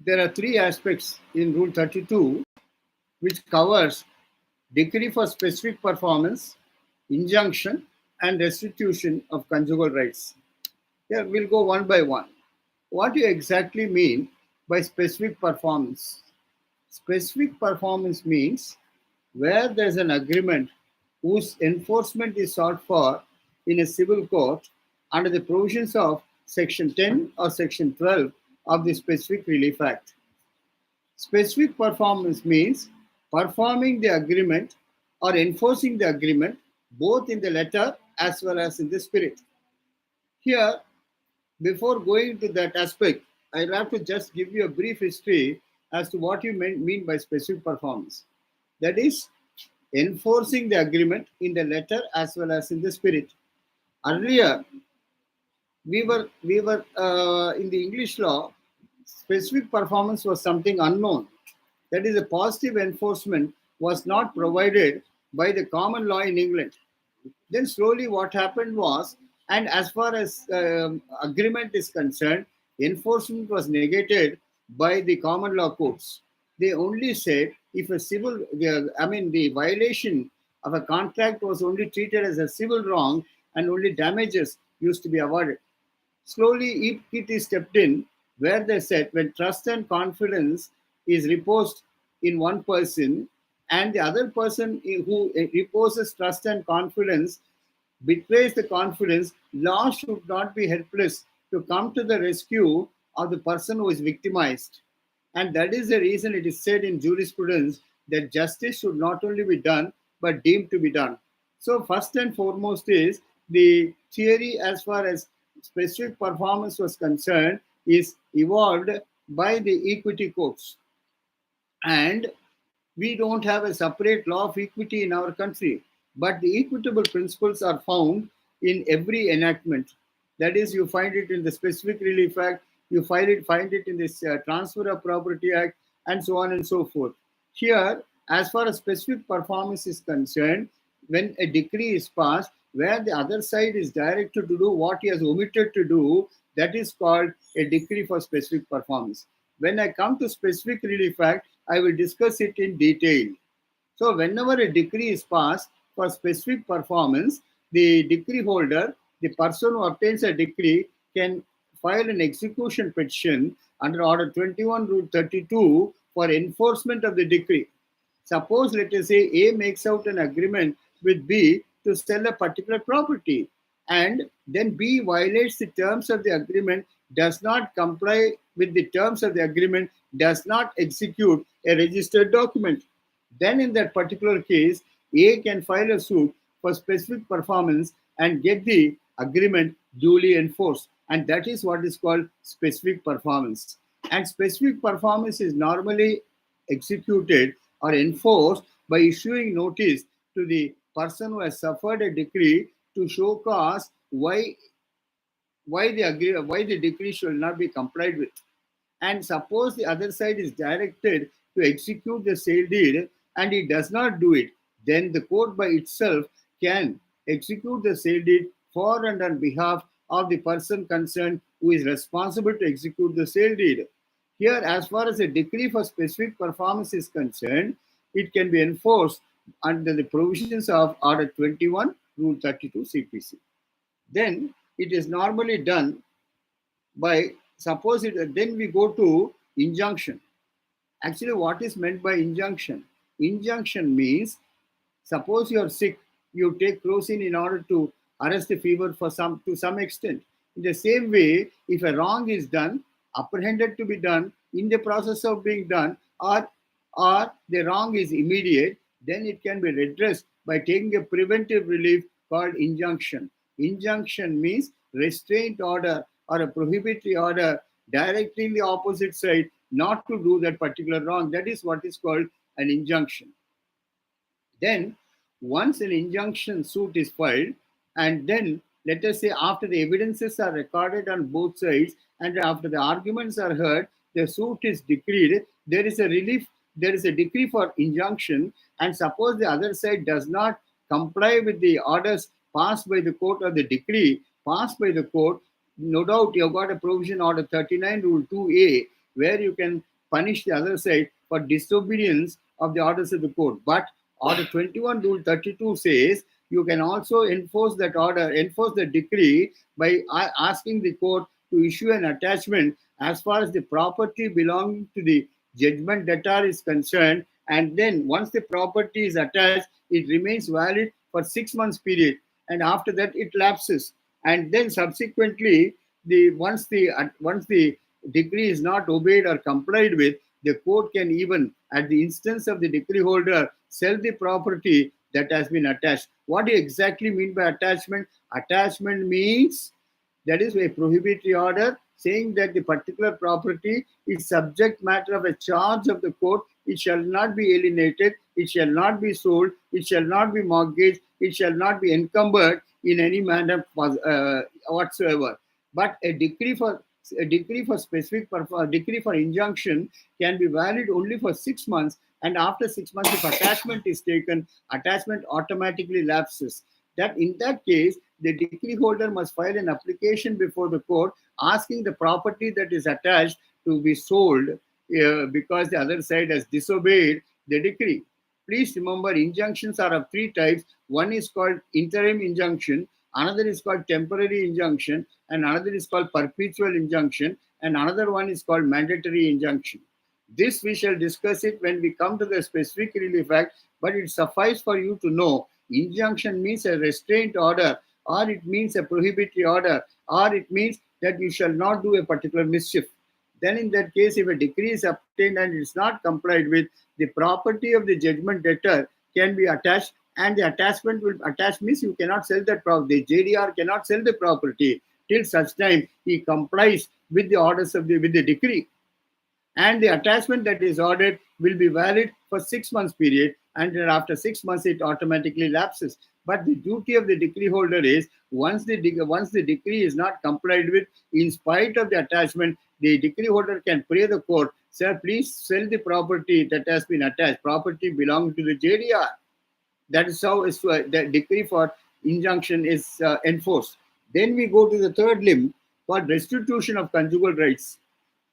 There are three aspects in Rule 32 which covers decree for specific performance, injunction, and restitution of conjugal rights. Here we'll go one by one. What do you exactly mean by specific performance? Specific performance means where there's an agreement whose enforcement is sought for in a civil court under the provisions of Section 10 or Section 12 of the Specific Relief Act. Specific performance means performing the agreement or enforcing the agreement both in the letter as well as in the spirit. Here, before going to that aspect, I'll have to just give you a brief history as to what you mean by specific performance. That is, enforcing the agreement in the letter as well as in the spirit. Earlier, we were in the English law, specific performance was something unknown. That is, a positive enforcement was not provided by the common law in England. Then slowly what happened was, and as far as agreement is concerned, enforcement was negated by the common law courts. They only said if a the violation of a contract was only treated as a civil wrong and only damages used to be awarded. Slowly, equity stepped in, where they said when trust and confidence is reposed in one person, and the other person who reposes trust and confidence betrays the confidence, law should not be helpless to come to the rescue of the person who is victimized. And that is the reason it is said in jurisprudence that justice should not only be done, but deemed to be done. So, first and foremost is the theory as far as specific performance was concerned is evolved by the equity courts. And we don't have a separate law of equity in our country, but the equitable principles are found in every enactment. That is, you find it in the Specific Relief Act, you find it in this Transfer of Property Act, and so on and so forth. Here, as far as specific performance is concerned, when a decree is passed, where the other side is directed to do what he has omitted to do, that is called a decree for specific performance. When I come to Specific Relief Act, I will discuss it in detail. So whenever a decree is passed for specific performance, the decree holder, the person who obtains a decree, can file an execution petition under Order 21, Rule 32 for enforcement of the decree. Suppose, let us say, A makes out an agreement with B to sell a particular property, and then B violates the terms of the agreement, does not comply with the terms of the agreement, does not execute a registered document. Then in that particular case, A can file a suit for specific performance and get the agreement duly enforced. And that is what is called specific performance. And specific performance is normally executed or enforced by issuing notice to the person who has suffered a decree to show cause why the decree should not be complied with. And suppose the other side is directed to execute the sale deed and he does not do it, then the court by itself can execute the sale deed for and on behalf of the person concerned who is responsible to execute the sale deed. Here, as far as a decree for specific performance is concerned, it can be enforced under the provisions of Order 21, Rule 32 CPC. Then it is normally done by, then we go to injunction. Actually, what is meant by injunction? Injunction means, suppose you are sick, you take crocin in order to arrest the fever to some extent. In the same way, if a wrong is done, apprehended to be done, in the process of being done, or the wrong is immediate, then it can be redressed by taking a preventive relief called injunction. Injunction means restraint order or a prohibitory order directing the opposite side not to do that particular wrong. That is what is called an injunction. Then, once an injunction suit is filed, and then let us say after the evidences are recorded on both sides and after the arguments are heard, the suit is decreed, there is a decree for injunction, and suppose the other side does not comply with the orders passed by the court or the decree passed by the court, no doubt you have got a provision, Order 39, Rule 2A, where you can punish the other side for disobedience of the orders of the court. But Order 21 Rule 32 says you can also enforce that order, enforce the decree by asking the court to issue an attachment as far as the property belonging to the judgment debtor is concerned. And then once the property is attached, it remains valid for 6 months period, and after that it lapses. And then subsequently, once the decree is not obeyed or complied with, the court can even, at the instance of the decree holder, sell the property that has been attached. What do you exactly mean by attachment? Attachment means that is a prohibitory order saying that the particular property is subject matter of a charge of the court. It shall not be alienated, it shall not be sold, it shall not be mortgaged, it shall not be encumbered in any manner whatsoever. But a decree for injunction can be valid only for 6 months, and after 6 months, if attachment is taken, attachment automatically lapses. That in that case, the decree holder must file an application before the court asking the property that is attached to be sold because the other side has disobeyed the decree. Please remember, injunctions are of three types. One is called interim injunction, another is called temporary injunction, and another is called perpetual injunction, and another one is called mandatory injunction. This we shall discuss it when we come to the specific relief act, but it suffices for you to know injunction means a restraint order, or it means a prohibitory order, or it means that you shall not do a particular mischief. Then in that case, if a decree is obtained and it is not complied with, the property of the judgment debtor can be attached, and the attachment will attach means you cannot sell that property. The JDR cannot sell the property till such time he complies with the orders of with the decree. And the attachment that is ordered will be valid for 6 months period, and then after 6 months it automatically lapses. But the duty of the decree holder is once the decree is not complied with, in spite of the attachment, the decree holder can pray the court, sir, please sell the property that has been attached, property belonging to the JDR. That is how the decree for injunction is enforced. Then we go to the third limb called restitution of conjugal rights.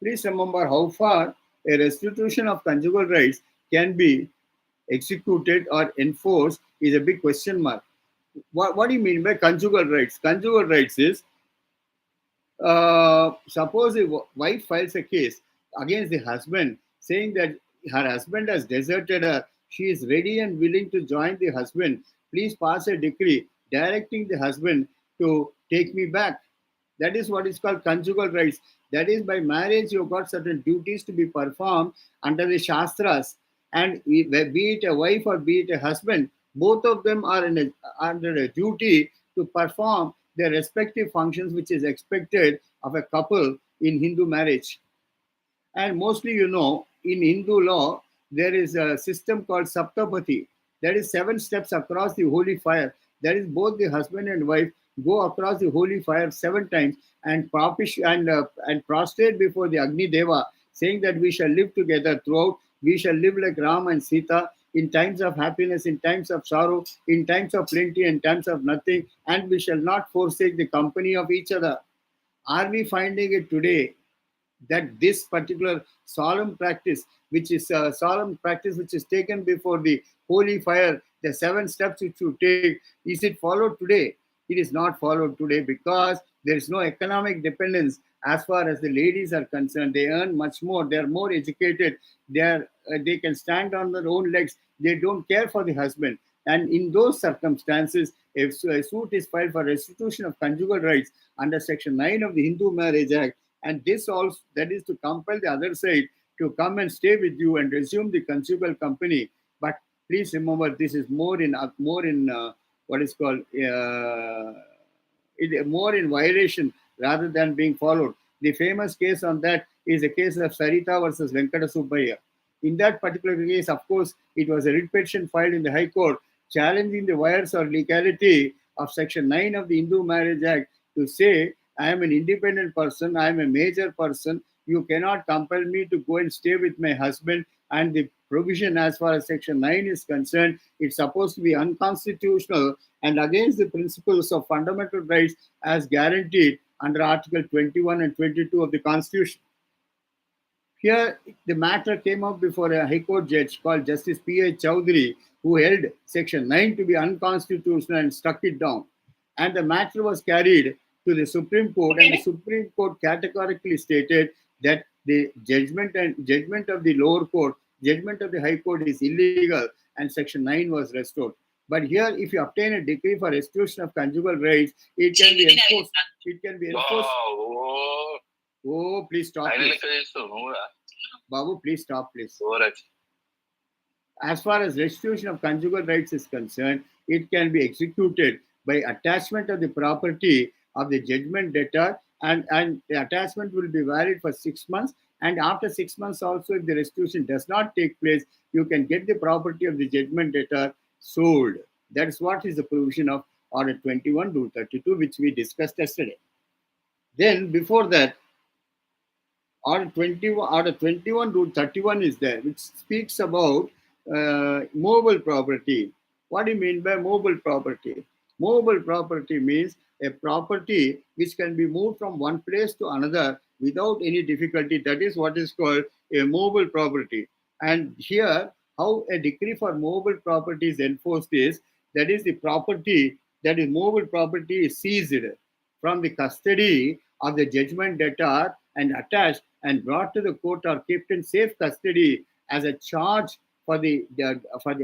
Please remember how far a restitution of conjugal rights can be executed or enforced is a big question mark. What do you mean by conjugal rights? Conjugal rights is, suppose a wife files a case against the husband saying that her husband has deserted her. She is ready and willing to join the husband. Please pass a decree directing the husband to take me back. That is what is called conjugal rights. That is, by marriage, you've got certain duties to be performed under the Shastras. And be it a wife or be it a husband, both of them are under a duty to perform their respective functions, which is expected of a couple in Hindu marriage. And mostly, in Hindu law, there is a system called Saptapati. That is 7 steps across the holy fire. That is, both the husband and wife go across the holy fire 7 times and prostrate before the Agni Deva, saying that we shall live together throughout. We shall live like Ram and Sita in times of happiness, in times of sorrow, in times of plenty, in times of nothing, and we shall not forsake the company of each other. Are we finding it today that this particular solemn practice, which is taken before the holy fire, the 7 steps which you take, is it followed today? It is not followed today because there is no economic dependence as far as the ladies are concerned. They earn much more. They are more educated. They can stand on their own legs. They don't care for the husband. And in those circumstances, if a suit is filed for restitution of conjugal rights under Section 9 of the Hindu Marriage Act, and this also, that is to compel the other side to come and stay with you and resume the conjugal company. But please remember, this is more in what is called more in violation rather than being followed. The famous case on that is the case of Sarita versus Venkata Subbaiah. In that particular case, of course, it was a writ petition filed in the High Court challenging the wires or legality of Section 9 of the Hindu Marriage Act to say, I am an independent person, I am a major person, you cannot compel me to go and stay with my husband, and the provision as far as Section 9 is concerned, it's supposed to be unconstitutional and against the principles of fundamental rights as guaranteed under Article 21 and 22 of the Constitution. Here, the matter came up before a High Court judge called Justice P.A. Chowdhury, who held Section 9 to be unconstitutional and struck it down. And the matter was carried to the Supreme Court, and the Supreme Court categorically stated that the judgment of the lower court, judgment of the High Court is illegal, and Section 9 was restored. But here, if you obtain a decree for restitution of conjugal rights, it can be enforced. It can be enforced. Oh, please stop. Please. Babu, please stop, please. As far as restitution of conjugal rights is concerned, it can be executed by attachment of the property of the judgment debtor, and the attachment will be valid for 6 months. And after 6 months also, if the restitution does not take place, you can get the property of the judgment debtor sold. That is what is the provision of Order 21, Rule 32, which we discussed yesterday. Then before that, Order 21, Rule 31 is there, which speaks about movable property. What do you mean by movable property? Movable property means a property which can be moved from one place to another without any difficulty. That is what is called a movable property. And here, how a decree for movable property is enforced is, that is the property, that is movable property is seized from the custody of the judgment debtor and attached and brought to the court or kept in safe custody as a charge for the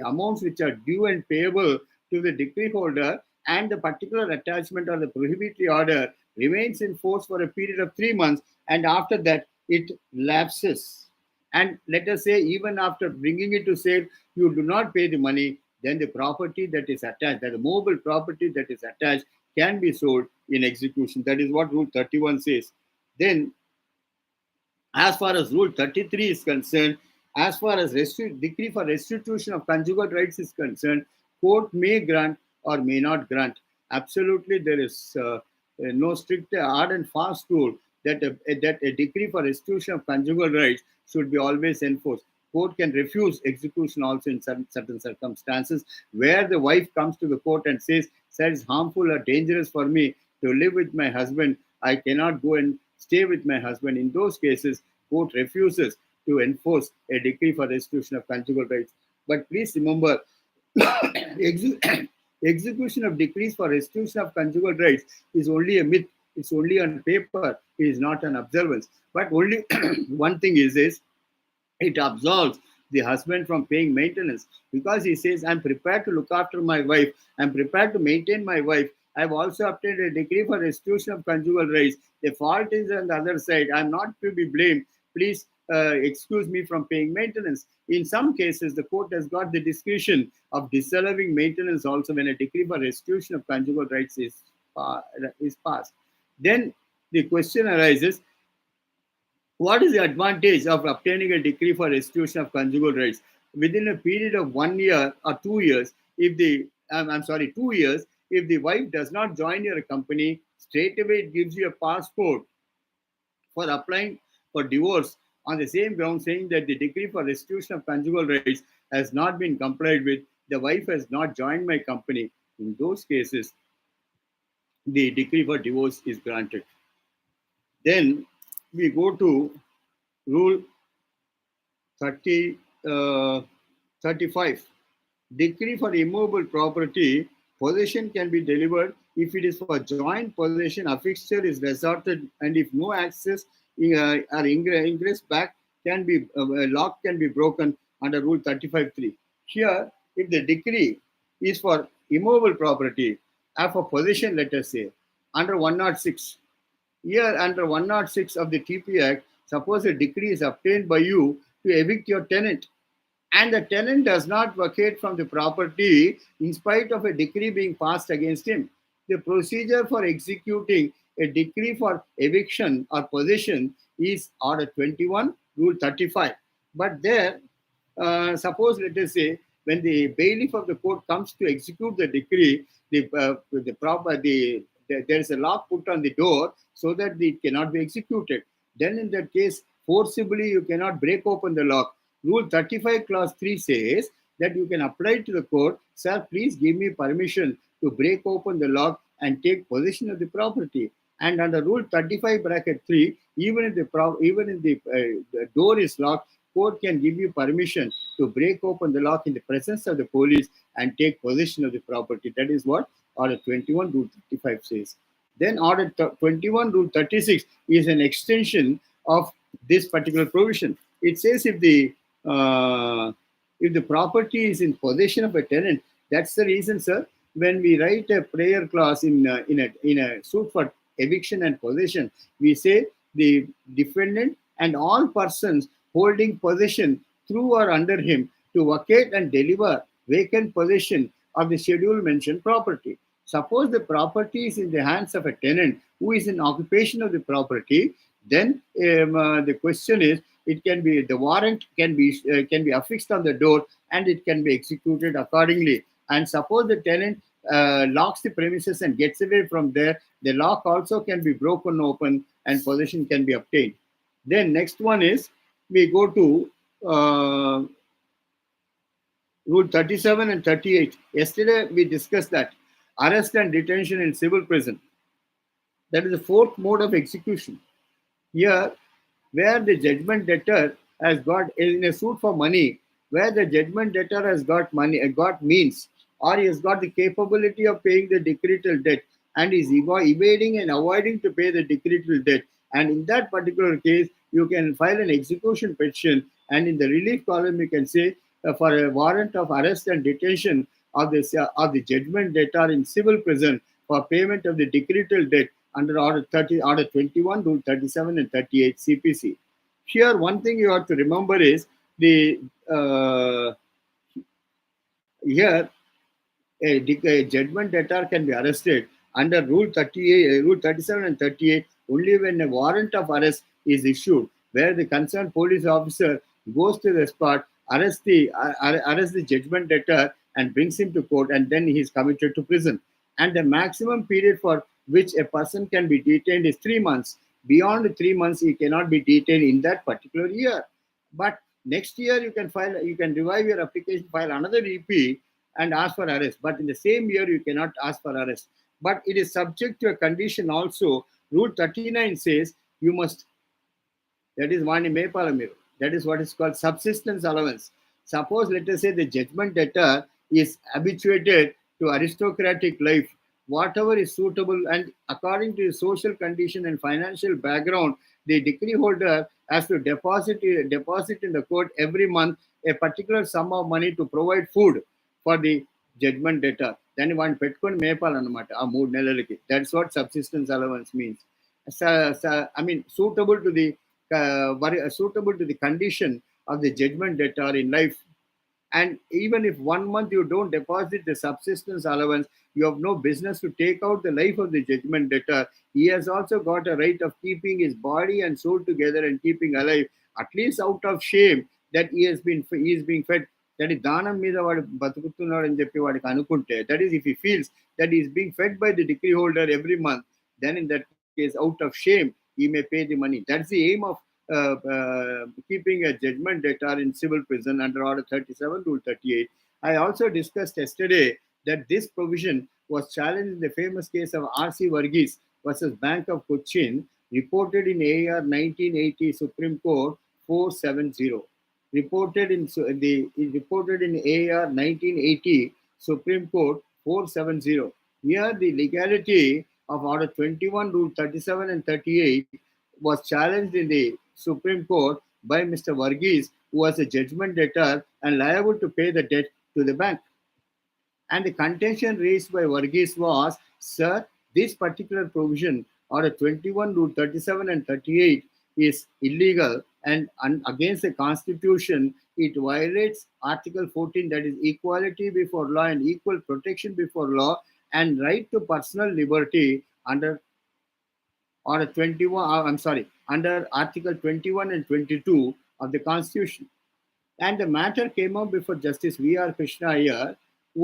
amounts which are due and payable to the decree holder, and the particular attachment or the prohibitory order remains in force for a period of 3 months, and after that it lapses. And let us say even after bringing it to sale, you do not pay the money, then the property that is attached, that the movable property that is attached, can be sold in execution. That is what Rule 31 says. Then, as far as Rule 33 is concerned, as far as decree for restitution of conjugal rights is concerned, court may grant or may not grant. Absolutely, there is no strict, hard and fast rule that a decree for restitution of conjugal rights should be always enforced. Court can refuse execution also in certain circumstances, where the wife comes to the court and says, "Sir, it's harmful or dangerous for me to live with my husband. I cannot go and stay with my husband." In those cases, court refuses to enforce a decree for restitution of conjugal rights. But please remember, execution of decrees for restitution of conjugal rights is only a myth. It's only on paper. It is not an observance. But only one thing is it absolves the husband from paying maintenance, because he says, "I'm prepared to look after my wife. I'm prepared to maintain my wife. I've also obtained a decree for restitution of conjugal rights. The fault is on the other side. I'm not to be blamed. Please excuse me from paying maintenance." In some cases, the court has got the discretion of disallowing maintenance also when a decree for restitution of conjugal rights is passed. Then the question arises, what is the advantage of obtaining a decree for restitution of conjugal rights within a period of 1 year or 2 years? If the 2 years, if the wife does not join your company, straight away it gives you a passport for applying for divorce on the same ground, saying that the decree for restitution of conjugal rights has not been complied with. The wife has not joined my company. In those cases, the decree for divorce is granted. Then we go to Rule 35. Decree for immovable property, possession can be delivered if it is for joint possession, a fixture is resorted, and if no access or ingress back can be, lock can be broken under Rule 35.3. Here, if the decree is for immovable property, or for possession, let us say, under 106, here under 106 of the TP Act, suppose a decree is obtained by you to evict your tenant, and the tenant does not vacate from the property in spite of a decree being passed against him. The procedure for executing a decree for eviction or possession is Order 21, Rule 35. But there, suppose, let us say, when the bailiff of the court comes to execute the decree, there is a lock put on the door so that it cannot be executed. Then in that case, forcibly you cannot break open the lock. Rule 35 clause 3 says that you can apply to the court, "Sir, please give me permission to break open the lock and take possession of the property." And under Rule 35 bracket 3, even if the door is locked, court can give you permission to break open the lock in the presence of the police and take possession of the property. That is what Order 21 Rule 35 says. Then Order 21 Rule 36 is an extension of this particular provision. It says if the property is in possession of a tenant, that's the reason, sir. When we write a prayer clause in a suit for eviction and possession, we say the defendant and all persons holding possession through or under him to vacate and deliver vacant possession of the schedule mentioned property. Suppose the property is in the hands of a tenant who is in occupation of the property, then the question is, it can be the warrant can be affixed on the door and it can be executed accordingly. And suppose the tenant locks the premises and gets away from there, the lock also can be broken open and possession can be obtained. Then next one is, we go to Rule 37 and 38. Yesterday we discussed that arrest and detention in civil prison. That is the fourth mode of execution. Here, where the judgment debtor has got in a suit for money, where the judgment debtor has got money, got means, or he has got the capability of paying the decretal debt, and is evading and avoiding to pay the decretal debt. And in that particular case, you can file an execution petition, and in the relief column, you can say for a warrant of arrest and detention of the judgment debtor in civil prison for payment of the decretal debt under Order 21, Rule 37 and 38 CPC. Here, one thing you have to remember is here a judgment debtor can be arrested under Rule 38, Rule 37 and 38 only when a warrant of arrest is issued, where the concerned police officer goes to the spot, arrests the judgment debtor and brings him to court, and then he is committed to prison. And the maximum period for which a person can be detained is 3 months. Beyond 3 months, he cannot be detained in that particular year. But next year, you can revive your application, file another EP and ask for arrest. But in the same year, you cannot ask for arrest. But it is subject to a condition also. Rule 39 says you must, that is one in Palamir. That is what is called subsistence allowance. Suppose, let us say, the judgment debtor is habituated to aristocratic life, whatever is suitable, and according to his social condition and financial background, the decree holder has to deposit in the court every month a particular sum of money to provide food for the judgment debtor. Then one petkoni mepal anamata aa 3 nelalaki. That's what subsistence allowance means. I mean, suitable to the condition of the judgment debtor in life. And even if 1 month you don't deposit the subsistence allowance, you have no business to take out the life of the judgment debtor. He has also got a right of keeping his body and soul together and keeping alive, at least out of shame that he is being fed. That is danam meeda vaadu batukutunnadu ani cheppi vaadiki anukunte. That is, if he feels that he is being fed by the decree holder every month, then in that case, out of shame, he may pay the money. That's the aim of keeping a judgment debtor in civil prison under Order 37, Rule 38. I also discussed yesterday that this provision was challenged in the famous case of R.C. Varghese versus Bank of Cochin, reported in AR 1980 Supreme Court 470. Reported in AR 1980 Supreme Court 470. Here, the legality of Order 21, Rule 37 and 38 was challenged in the Supreme Court by Mr. Varghese, who was a judgment debtor and liable to pay the debt to the bank. And the contention raised by Varghese was, sir, this particular provision, Order 21, Rule 37 and 38, is illegal and against the Constitution. It violates Article 14, that is equality before law and equal protection before law, and right to personal liberty under Order 21, under Article 21 and 22 of the Constitution. And the matter came up before Justice V.R. Krishna Iyengar, who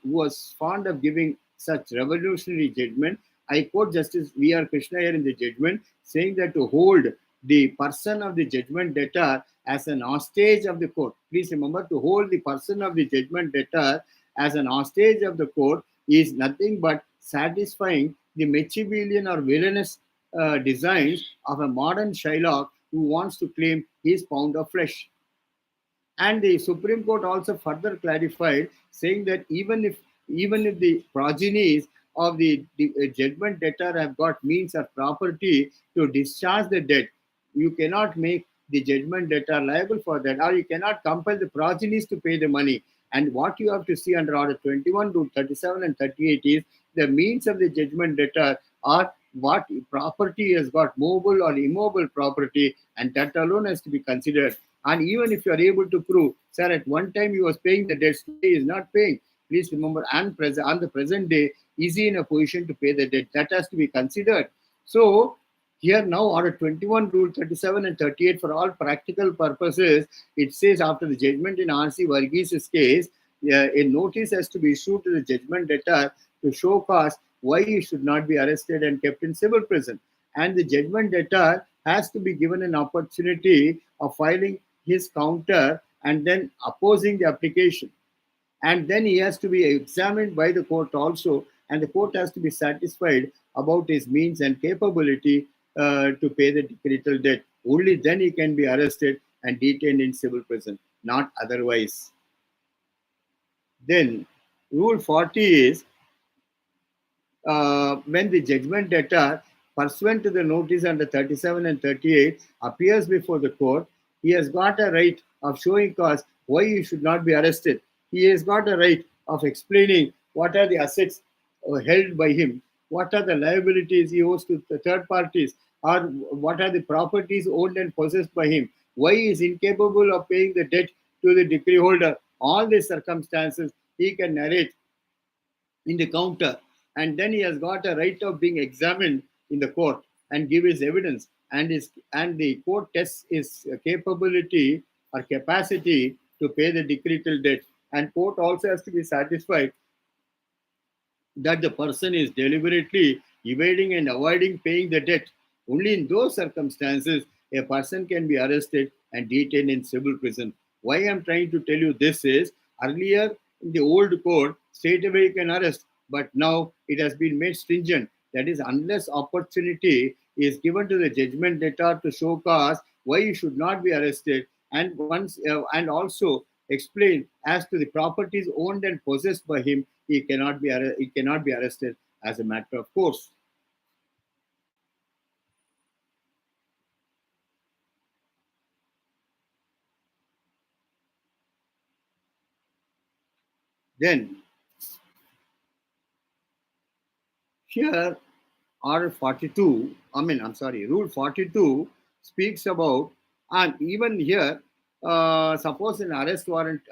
was fond of giving such revolutionary judgment. I quote Justice V.R. Krishna Iyengar in the judgment, saying that to hold the person of the judgment debtor as an hostage of the court. Please remember, to hold the person of the judgment debtor as an hostage of the court is nothing but satisfying the Machiavellian or villainous designs of a modern Shylock who wants to claim his pound of flesh. And the Supreme Court also further clarified, saying that even if the progenies of the judgment debtor have got means or property to discharge the debt, you cannot make the judgment debtor liable for that, or you cannot compel the progenies to pay the money. And what you have to see under Order 21, Rule 37 and 38 is the means of the judgment debtor are what property has got, movable or immobile property, and that alone has to be considered. And even if you are able to prove, sir, at one time he was paying the debts, today he is not paying. Please remember, on the present day, is he in a position to pay the debt? That has to be considered. So here now, Order 21, Rule 37 and 38, for all practical purposes, it says after the judgment in R.C. Varghese case, a notice has to be issued to the judgment debtor to show cause why he should not be arrested and kept in civil prison. And the judgment debtor has to be given an opportunity of filing his counter and then opposing the application. And then he has to be examined by the court also, and the court has to be satisfied about his means and capability to pay the decretal debt. Only then he can be arrested and detained in civil prison, not otherwise. Then Rule 40 is when the judgment debtor, pursuant to the notice under 37 and 38, appears before the court, he has got a right of showing cause why he should not be arrested. He has got a right of explaining what are the assets held by him, what are the liabilities he owes to the third parties, or what are the properties owned and possessed by him, why he is incapable of paying the debt to the decree holder. All these circumstances he can narrate in the counter, and then he has got a right of being examined in the court and give his evidence, and the court tests his capability or capacity to pay the decretal debt, and court also has to be satisfied that the person is deliberately evading and avoiding paying the debt. Only in those circumstances a person can be arrested and detained in civil prison. Why I'm trying to tell you this is, earlier in the old code, straight away you can arrest, but now it has been made stringent. That is, unless opportunity is given to the judgment debtor to show cause why he should not be arrested, and also explain as to the properties owned and possessed by him, he cannot be arrested as a matter of course. Then here, Order 42, Rule 42 speaks about, and even here, suppose an arrest warrant,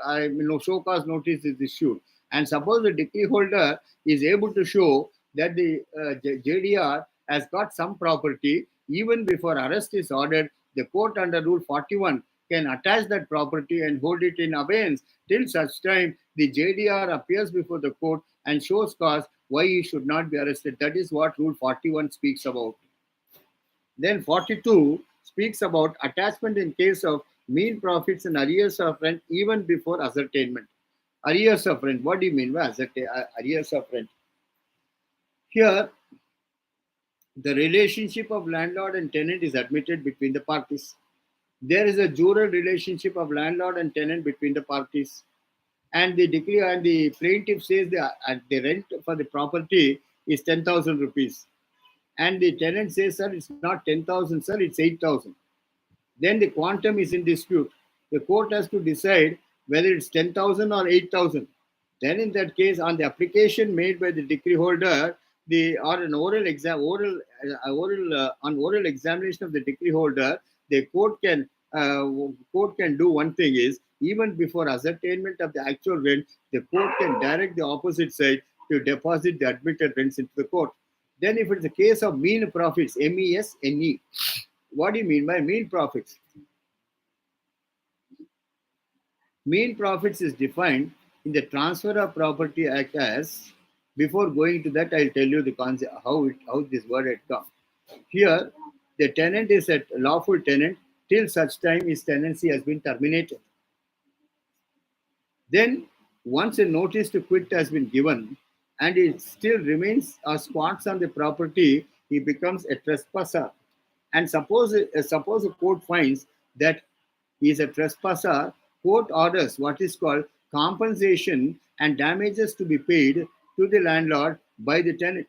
show cause notice is issued, and suppose the decree holder is able to show that the JDR has got some property, even before arrest is ordered, the court under Rule 41 can attach that property and hold it in abeyance till such time the JDR appears before the court and shows cause why he should not be arrested. That is what Rule 41 speaks about. Then 42 speaks about attachment in case of mean profits and arrears of rent even before ascertainment. Arrears of rent, what do you mean by arrears of rent? Here, the relationship of landlord and tenant is admitted between the parties. There is a jural relationship of landlord and tenant between the parties. And the decree and the plaintiff says the rent for the property is 10,000 rupees. And the tenant says, sir, it's not 10,000, sir, it's 8,000. Then the quantum is in dispute. The court has to decide whether it's 10,000 or 8,000. Then in that case, on the application made by the decree holder, on oral examination of the decree holder, the court can do one thing is, even before ascertainment of the actual rent, the court can direct the opposite side to deposit the admitted rents into the court. Then if it's a case of mean profits, MESNE, what do you mean by mean profits? Mean profits is defined in the Transfer of Property Act as, before going to that, I'll tell you the concept, how this word had come. Here, the tenant is a lawful tenant till such time his tenancy has been terminated. Then, once a notice to quit has been given and it still remains or squats on the property, he becomes a trespasser. And suppose a court finds that he is a trespasser, court orders what is called compensation and damages to be paid to the landlord by the tenant.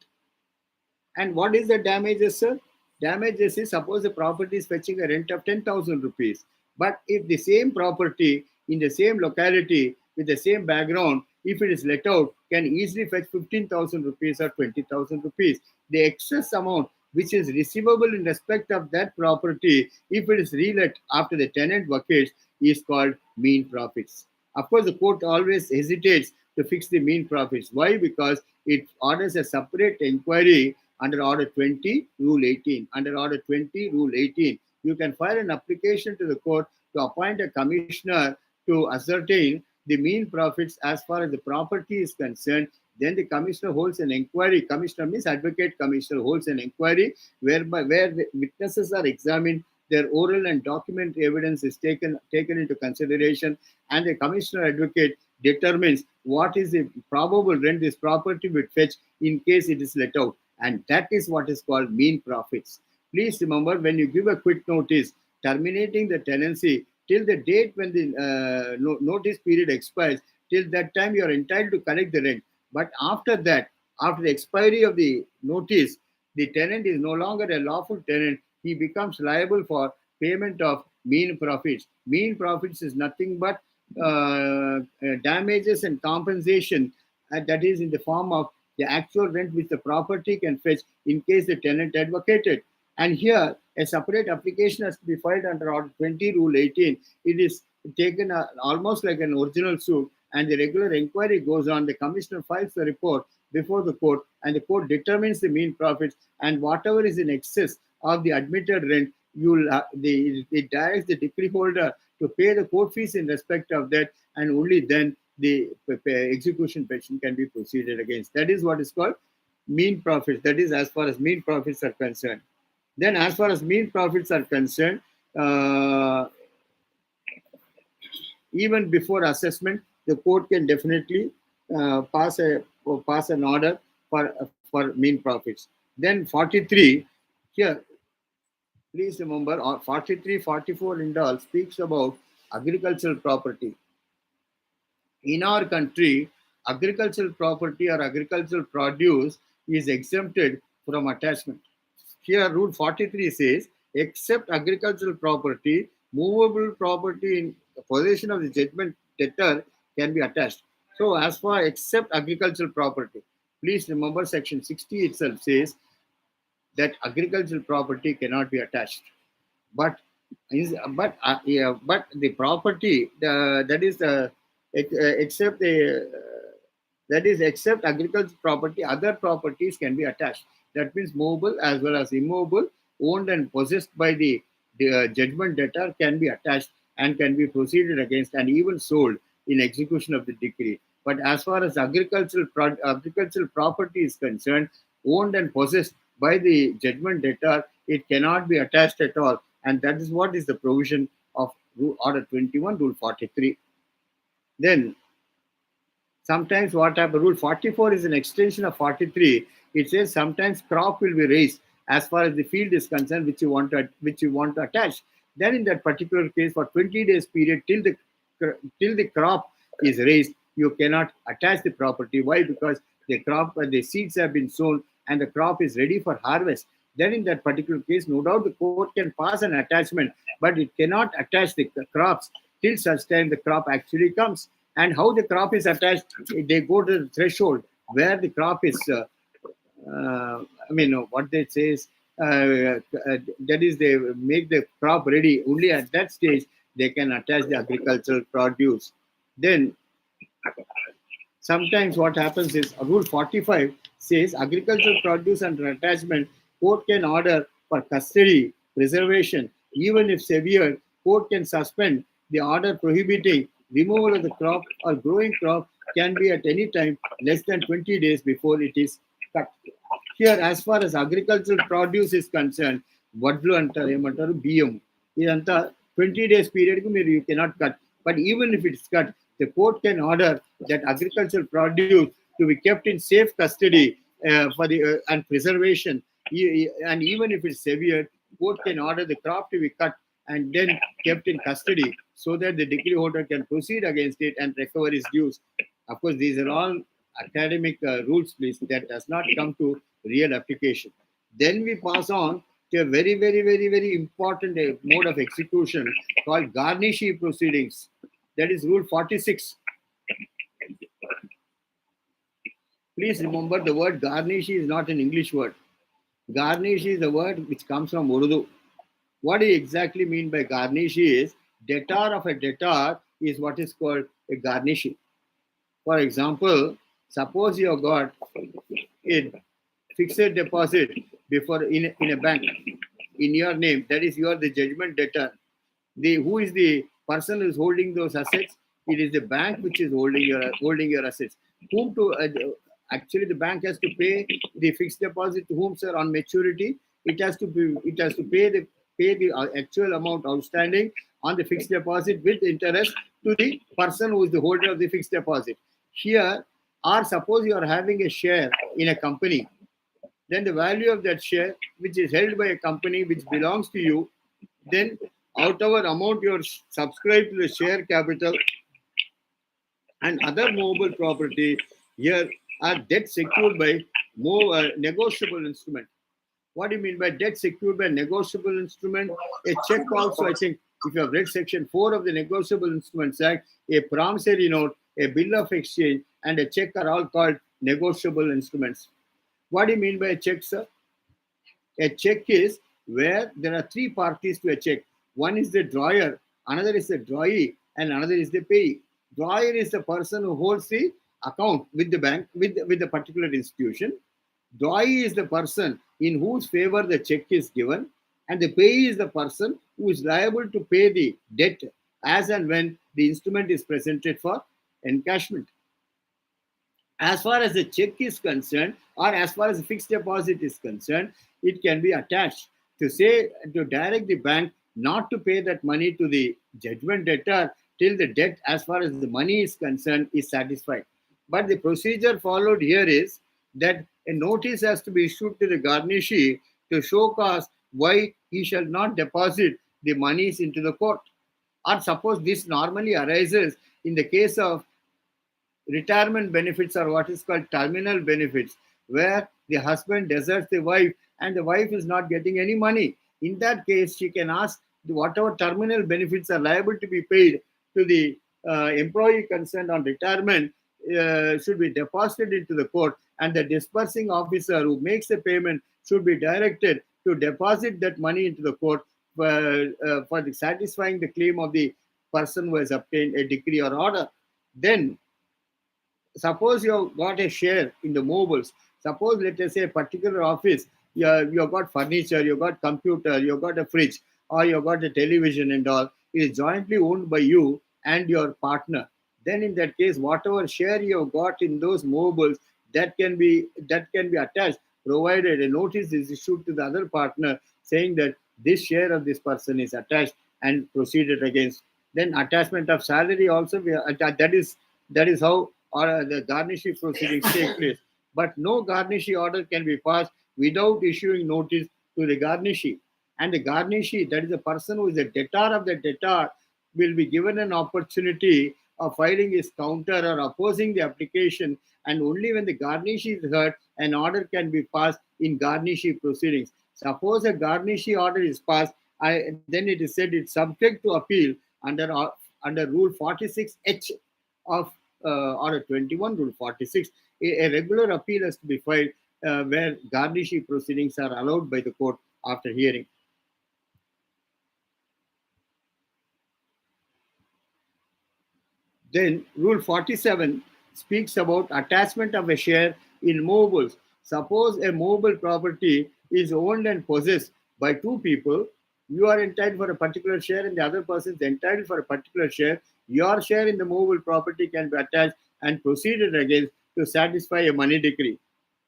And what is the damages, sir? Damages is, suppose the property is fetching a rent of 10,000 rupees. But if the same property in the same locality with the same background, if it is let out, can easily fetch 15,000 rupees or 20,000 rupees. The excess amount which is receivable in respect of that property, if it is relet after the tenant vacates, is called mean profits. Of course, the court always hesitates to fix the mean profits. Why? Because it orders a separate inquiry under Order 20, Rule 18. Under Order 20, Rule 18, you can file an application to the court to appoint a commissioner to ascertain the mean profits as far as the property is concerned. Then the commissioner holds an inquiry. Commissioner means advocate commissioner holds an inquiry where the witnesses are examined, their oral and document evidence is taken into consideration, and the commissioner advocate determines what is the probable rent this property would fetch in case it is let out. And that is what is called mean profits. Please remember, when you give a quit notice terminating the tenancy till the date when the notice period expires, till that time you are entitled to collect the rent. But after that, after the expiry of the notice, the tenant is no longer a lawful tenant. He becomes liable for payment of mean profits. Mean profits is nothing but damages and compensation, that is in the form of the actual rent which the property can fetch in case the tenant had vacated. And here, a separate application has to be filed under Order 20, Rule 18. It is taken almost like an original suit, and the regular inquiry goes on. The commissioner files the report before the court, and the court determines the mean profits, and whatever is in excess of the admitted rent, it directs the decree holder to pay the court fees in respect of that, and only then the execution petition can be proceeded against. That is what is called mean profits. That is as far as mean profits are concerned. Then, as far as mean profits are concerned, even before assessment, the court can definitely pass an order for mean profits. Then 43, here, please remember, 43, 44 and all speaks about agricultural property. In our country, agricultural property or agricultural produce is exempted from attachment. Here, Rule 43 says, except agricultural property, movable property in the possession of the judgment debtor can be attached. So, as far except agricultural property, please remember Section 60 itself says that agricultural property cannot be attached. But the property that is except agricultural property, other properties can be attached. That means movable as well as immovable, owned and possessed by the judgment debtor can be attached and can be proceeded against and even sold in execution of the decree. But as far as agricultural property is concerned, owned and possessed by the judgment debtor, it cannot be attached at all. And that is what is the provision of Order 21, Rule 43. Then, sometimes what happens, Rule 44 is an extension of 43. It says sometimes crop will be raised as far as the field is concerned, which you want to attach. Then, in that particular case, for 20 days period till the crop is raised, you cannot attach the property. Why? Because the seeds have been sown and the crop is ready for harvest. Then, in that particular case, no doubt the court can pass an attachment, but it cannot attach the crops till such time the crop actually comes. And how the crop is attached, they go to the threshold where the crop is, what they say is, that is, they make the crop ready. Only at that stage, they can attach the agricultural produce. Then, sometimes what happens is, Rule 45 says agricultural produce under attachment, court can order for custody, preservation. Even if severe, court can suspend the order prohibiting removal of the crop or growing crop can be at any time less than 20 days before it is cut. Here, as far as agricultural produce is concerned, వడ్లు అంటారు, ఏమంటారు, బియ్యం, ఇదంతా 20 days period you cannot cut. But even if it's cut, the court can order that agricultural produce to to be kept in safe custody for the and preservation. And even if it's severe, court can order the crop to be cut and then kept in custody so that the decree holder can proceed against it and recover his dues. Of course, these are all academic rules, please, that does not come to real application. Then we pass on to a very, very, very, very important mode of execution called garnishee proceedings. That is Rule 46. Please remember the word garnishee is not an English word. Garnishee is a word which comes from Urdu. What do you exactly mean by garnishee is debtor of a debtor is what is called a garnishee. For example, suppose you have got a fixed deposit before in a bank in your name, that is, you are the judgment debtor. Who is the person who is holding those assets? It is the bank which is holding your assets. Whom to actually the bank has to pay the fixed deposit to whom, sir, on maturity? It has to pay the actual amount outstanding on the fixed deposit with interest to the person who is the holder of the fixed deposit. Here, or suppose you are having a share in a company, then the value of that share, which is held by a company which belongs to you, then whatever amount you are subscribed to the share capital and other movable property here are debt secured by negotiable instrument. What do you mean by debt secured by negotiable instrument? A check also, I think, if you have read Section 4 of the Negotiable Instruments Act, a promissory note, a bill of exchange, and a check are all called negotiable instruments. What do you mean by a check, sir? A check is where there are three parties to a check. One is the drawer, another is the drawee, and another is the payee. Drawer is the person who holds the account with the bank, with the particular institution. Drawee is the person in whose favor the check is given, and the payee is the person who is liable to pay the debt as and when the instrument is presented for encashment. As far as the check is concerned, or as far as the fixed deposit is concerned, it can be attached to direct the bank not to pay that money to the judgment debtor till the debt, as far as the money is concerned, is satisfied. But the procedure followed here is that a notice has to be issued to the garnishee to show cause why he shall not deposit the monies into the court. Or suppose this normally arises in the case of retirement benefits or what is called terminal benefits, where the husband deserts the wife and the wife is not getting any money. In that case, she can ask whatever terminal benefits are liable to be paid to the employee concerned on retirement should be deposited into the court, and the disbursing officer who makes the payment should be directed to deposit that money into the court for satisfying the claim of the person who has obtained a decree or order. Then, suppose you have got a share in the mobiles. Suppose, let us say, a particular office, you have got furniture, you have got computer, you have got a fridge, or you have got a television and all. It is jointly owned by you and your partner. Then in that case, whatever share you have got in those mobiles, that can be attached, provided a notice is issued to the other partner saying that this share of this person is attached and proceeded against. Then attachment of salary also, that is how the garnishee proceedings take place. But no garnishee order can be passed without issuing notice to the garnishee. And the garnishee, that is the person who is the debtor of the debtor, will be given an opportunity of filing his counter or opposing the application, and only when the garnishee is heard, an order can be passed in garnishee proceedings. Suppose a garnishee order is passed, then it is said it's subject to appeal under Rule 46H of Order 21, Rule 46. A regular appeal has to be filed where garnishee proceedings are allowed by the court after hearing. Then Rule 47 speaks about attachment of a share in movables. Suppose a movable property is owned and possessed by two people. You are entitled for a particular share and the other person is entitled for a particular share. Your share in the movable property can be attached and proceeded against to satisfy a money decree.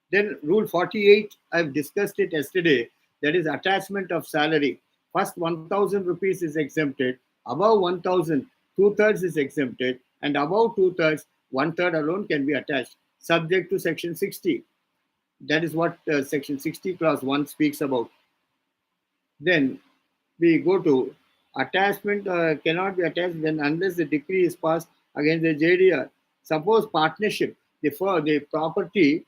Then Rule 48, I've discussed it yesterday, that is attachment of salary. First 1,000 rupees is exempted. Above 1,000, 2/3 is exempted. And above 2/3, 1/3 alone can be attached. subject to section 60. That is what section 60 clause 1 speaks about. Then we go to attachment cannot be attached then unless the decree is passed against the JDR. Suppose partnership, the property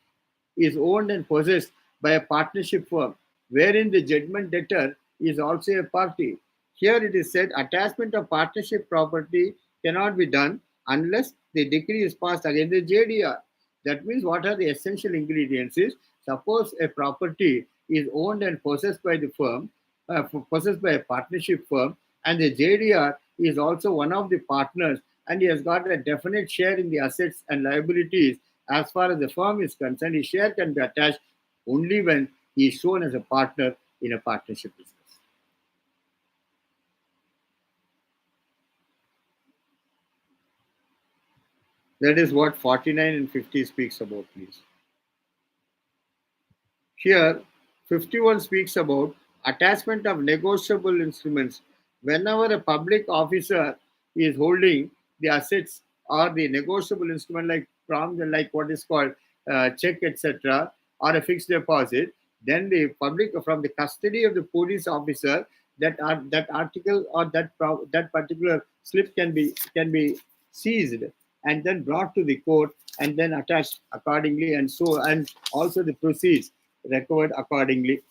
is owned and possessed by a partnership firm, wherein the judgment debtor is also a party. Here it is said attachment of partnership property cannot be done unless the decree is passed against the JDR. That means what are the essential ingredients is suppose a property is owned and possessed by the firm, possessed by a partnership firm, and the JDR is also one of the partners and he has got a definite share in the assets and liabilities. As far as the firm is concerned, his share can be attached only when he is shown as a partner in a partnership business. That is what 49 and 50 speaks about, please. Here, 51 speaks about attachment of negotiable instruments. Whenever a public officer is holding the assets or the negotiable instrument like what is called check, etc., or a fixed deposit, then the public from the custody of the police officer that article or that particular slip can be seized and then brought to the court and then attached accordingly and also the proceeds recovered accordingly.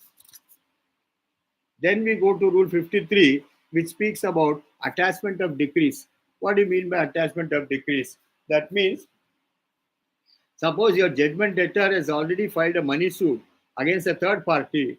Then we go to Rule 53, which speaks about attachment of decrees. What do you mean by attachment of decrees? That means, suppose your judgment debtor has already filed a money suit against a third party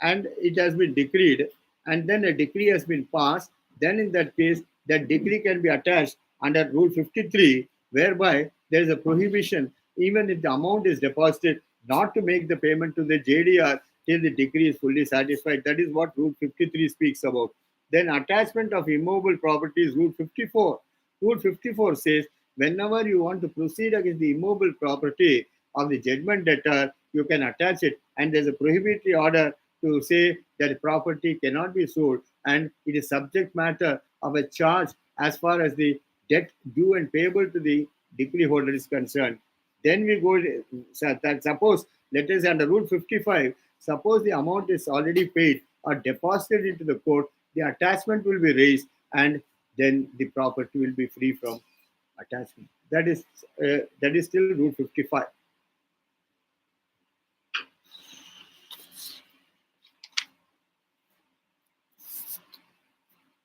and it has been decreed, and then a decree has been passed, then in that case, that decree can be attached under Rule 53, whereby there is a prohibition, even if the amount is deposited, not to make the payment to the JDR till the decree is fully satisfied. That is what Rule 53 speaks about. Then attachment of immovable properties, Rule 54. Rule 54 says, whenever you want to proceed against the immovable property of the judgment debtor, you can attach it. And there's a prohibitory order to say that the property cannot be sold and it is subject matter of a charge as far as the debt due and payable to the decree holder is concerned. Then we go, suppose, let us say under Rule 55, suppose the amount is already paid or deposited into the court, the attachment will be raised and then the property will be free from attachment. That is still Rule 55.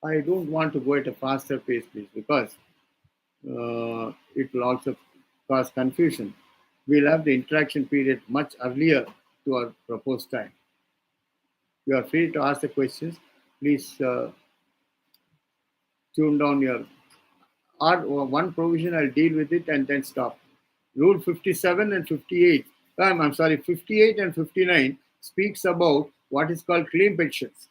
I don't want to go at a faster pace, please, because it will also cause confusion. We'll have the interaction period much earlier to our proposed time. You are free to ask the questions. Please tune down your one provision. I'll deal with it and then stop. Rule 57 and 58. I'm sorry, 58 and 59 speaks about what is called claim petitions.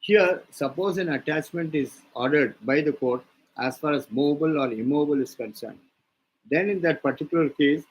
Here, suppose an attachment is ordered by the court as far as movable or immovable is concerned. Then in that particular case,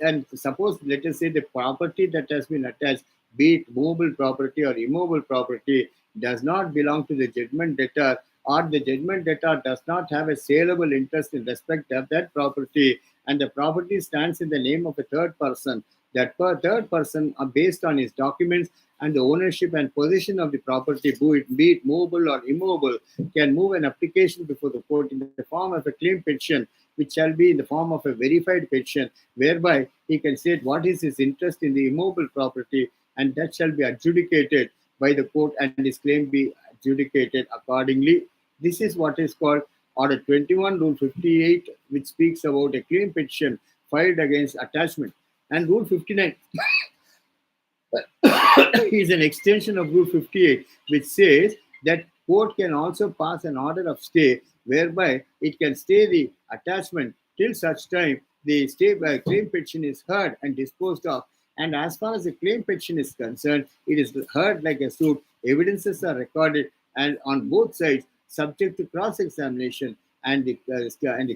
and suppose, let us say the property that has been attached, be it movable property or immovable property, does not belong to the judgment debtor, or the judgment debtor does not have a saleable interest in respect of that property, and the property stands in the name of a third person. That third person, based on his documents and the ownership and possession of the property, be it movable or immovable, can move an application before the court in the form of a claim petition, which shall be in the form of a verified petition, whereby he can state what is his interest in the immovable property, and that shall be adjudicated by the court and his claim be adjudicated accordingly. This is what is called Order 21, Rule 58, which speaks about a claim petition filed against attachment. And Rule 59 is an extension of Rule 58, which says that court can also pass an order of stay whereby it can stay the attachment till such time the claim petition is heard and disposed of. And as far as the claim petition is concerned, it is heard like a suit. Evidences are recorded and on both sides, subject to cross-examination, and the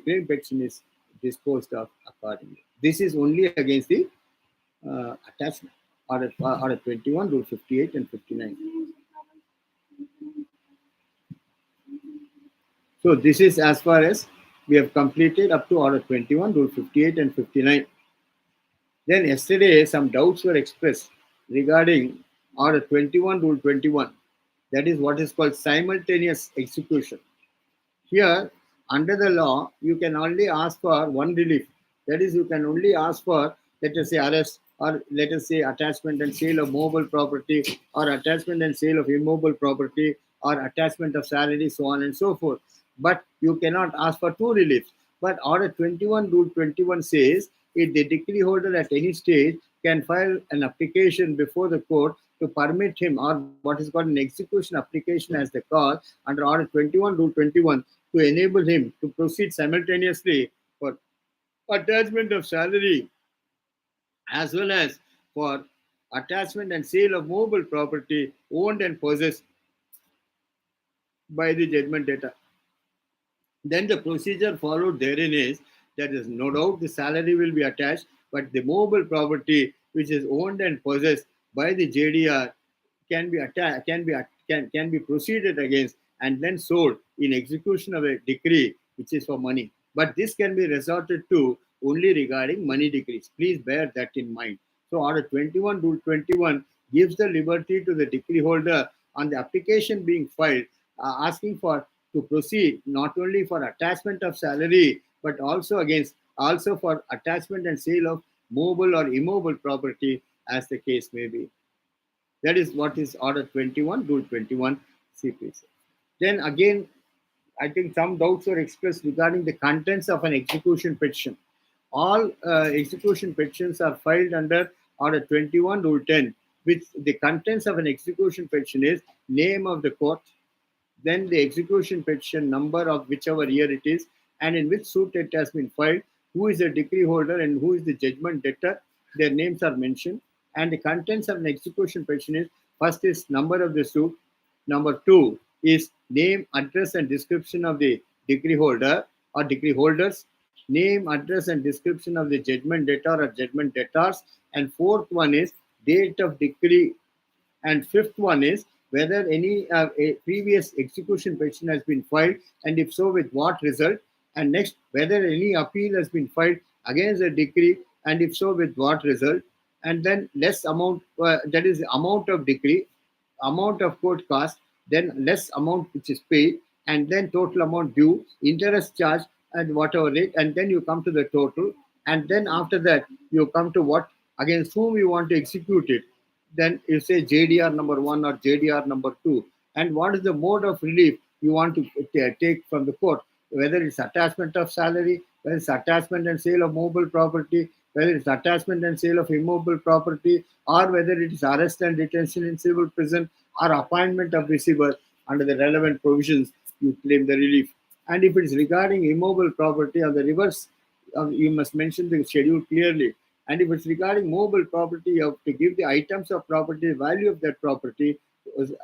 claim petition is disposed of accordingly. This is only against the attachment. Order 21, Rule 58 and 59. So this is as far as We have completed up to Order 21, Rule 58 and 59. Then yesterday, some doubts were expressed regarding Order 21, Rule 21. That is what is called simultaneous execution. Here, under the law, you can only ask for one relief. That is, you can only ask for, let us say, arrest, or let us say, attachment and sale of mobile property, or attachment and sale of immobile property, or attachment of salary, so on and so forth. But you cannot ask for two reliefs. But Order 21, Rule 21 says if the decree holder at any stage can file an application before the court to permit him, or what is called an execution application as they call under Order 21, Rule 21, to enable him to proceed simultaneously for attachment of salary as well as for attachment and sale of mobile property owned and possessed by the judgment debtor. Then the procedure followed therein is that is no doubt the salary will be attached, but the mobile property which is owned and possessed by the JDR can be attacked, can be proceeded against and then sold in execution of a decree which is for money. But this can be resorted to only regarding money decrees. Please bear that in mind. So Order 21, Rule 21 gives the liberty to the decree holder on the application being filed, asking for to proceed not only for attachment of salary but also for attachment and sale of mobile or immobile property as the case may be. That is what is Order 21, Rule 21 CPC. Then again, I think some doubts were expressed regarding the contents of an execution petition. All execution petitions are filed under Order 21, Rule 10, which the contents of an execution petition is name of the court, then the execution petition number of whichever year it is, and in which suit it has been filed, who is the decree holder and who is the judgment debtor. Their names are mentioned. And the contents of an execution petition is first is number of the suit, number two is name, address, and description of the decree holder or decree holders, name, address, and description of the judgment debtor or judgment debtors, and fourth one is date of decree, and fifth one is whether any a previous execution petition has been filed, and if so, with what result. And next, whether any appeal has been filed against the decree, and if so, with what result. And then less amount, that is amount of decree, amount of court cost, then less amount which is paid, and then total amount due, interest charge, and whatever rate, and then you come to the total. And then after that, you come to what against whom you want to execute it. Then you say JDR number one or JDR number two, and what is the mode of relief you want to take from the court, whether it's attachment of salary, whether it's attachment and sale of mobile property, whether it's attachment and sale of immobile property, or whether it is arrest and detention in civil prison or appointment of receiver under the relevant provisions, you claim the relief. And if it is regarding immobile property on the reverse, you must mention the schedule clearly. And if it's regarding mobile property, you have to give the items of property, value of that property,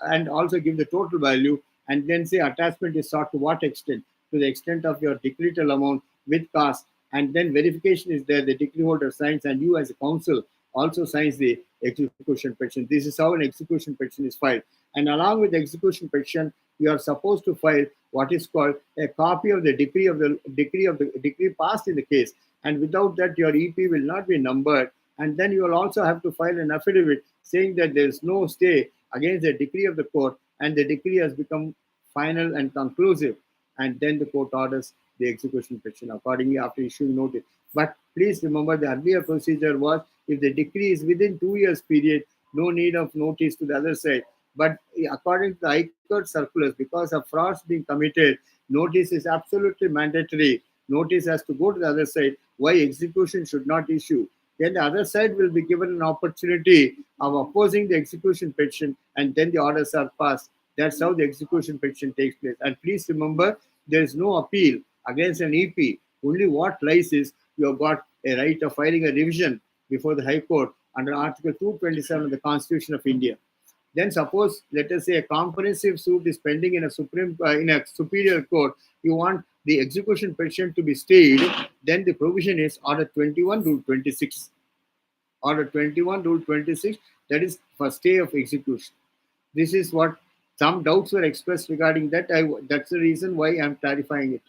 and also give the total value, and then say attachment is sought to what extent? To the extent of your decretal amount with cost, and then verification is there, the decree holder signs, and you as a counsel also signs the execution petition. This is how an execution petition is filed. And along with the execution petition, you are supposed to file what is called a copy of the decree passed in the case. And without that, your EP will not be numbered. And then you will also have to file an affidavit saying that there is no stay against the decree of the court, and the decree has become final and conclusive. And then the court orders the execution petition accordingly after issuing notice. But please remember, the earlier procedure was if the decree is within 2 years period, no need of notice to the other side. But according to the High Court circulars, because of frauds being committed, notice is absolutely mandatory. Notice has to go to the other side. Why execution should not issue? Then the other side will be given an opportunity of opposing the execution petition, and then the orders are passed. That's how the execution petition takes place. And please remember, there is no appeal against an EP. Only what lies is you have got a right of filing a revision before the High Court under Article 227 of the Constitution of India. Then suppose, let us say, a comprehensive suit is pending in a superior court. You want the execution petition to be stayed. Then the provision is Order 21, Rule 26. Order 21, Rule 26. That is for stay of execution. This is what some doubts were expressed regarding that. That's the reason why I'm clarifying it.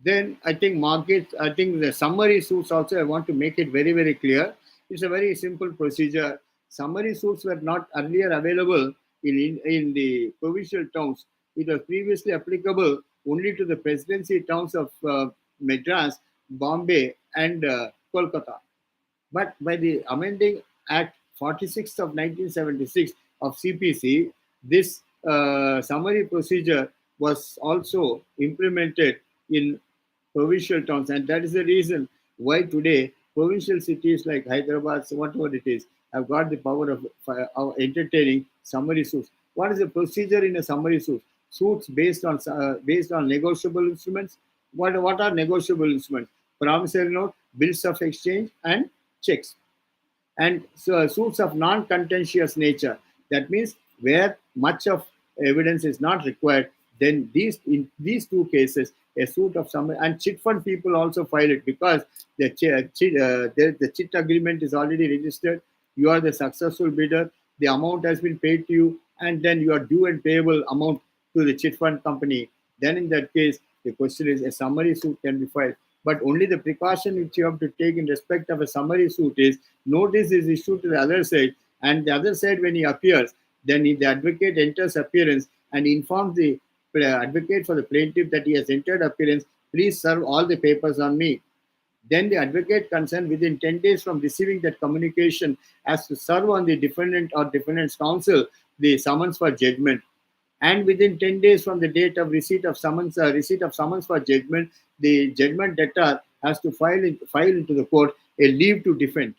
Then I think the summary suits also, I want to make it very, very clear. It's a very simple procedure. Summary suits were not earlier available in the provincial towns. It was previously applicable only to the presidency towns of Madras, Bombay, and Kolkata. But by the amending Act 46 of 1976 of CPC, this summary procedure was also implemented in provincial towns, and that is the reason why today provincial cities like Hyderabad, so whatever it is, have got the power of entertaining summary suits. What is the procedure in a summary suit? Suits based on negotiable instruments. What are negotiable instruments? Promissory note, bills of exchange, and checks. And so suits of non-contentious nature. That means where much of evidence is not required, then in these two cases, a suit of some, and chit fund people also file it because the chit agreement is already registered. You are the successful bidder. The amount has been paid to you, and then your due and payable amount to the chit fund company. Then in that case, the question is a summary suit can be filed. But only the precaution which you have to take in respect of a summary suit is notice is issued to the other side, and the other side, when he appears, then the advocate enters appearance and informs the advocate for the plaintiff that he has entered appearance. Please serve all the papers on me. Then the advocate concerned within 10 days from receiving that communication has to serve on the defendant or defendant's counsel the summons for judgment. And within 10 days from the date of receipt of summons for judgment, the judgment debtor has to file into the court a leave to defend.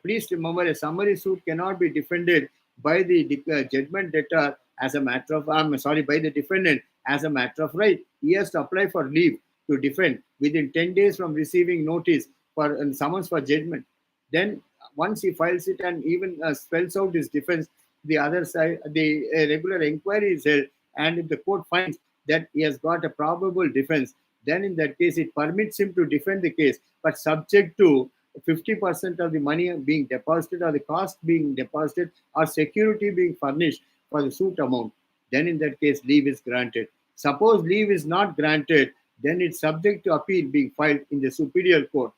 Please remember, a summary suit cannot be defended by the judgment debtor as a matter of, by the defendant as a matter of right. He has to apply for leave to defend within 10 days from receiving notice for summons for judgment. Then once he files it and even spells out his defense, the other side, the regular inquiry is held, and if the court finds that he has got a probable defense, then in that case it permits him to defend the case, but subject to 50% of the money being deposited or the cost being deposited or security being furnished for the suit amount. Then in that case leave is granted. Suppose leave is not granted, then it's subject to appeal being filed in the superior court.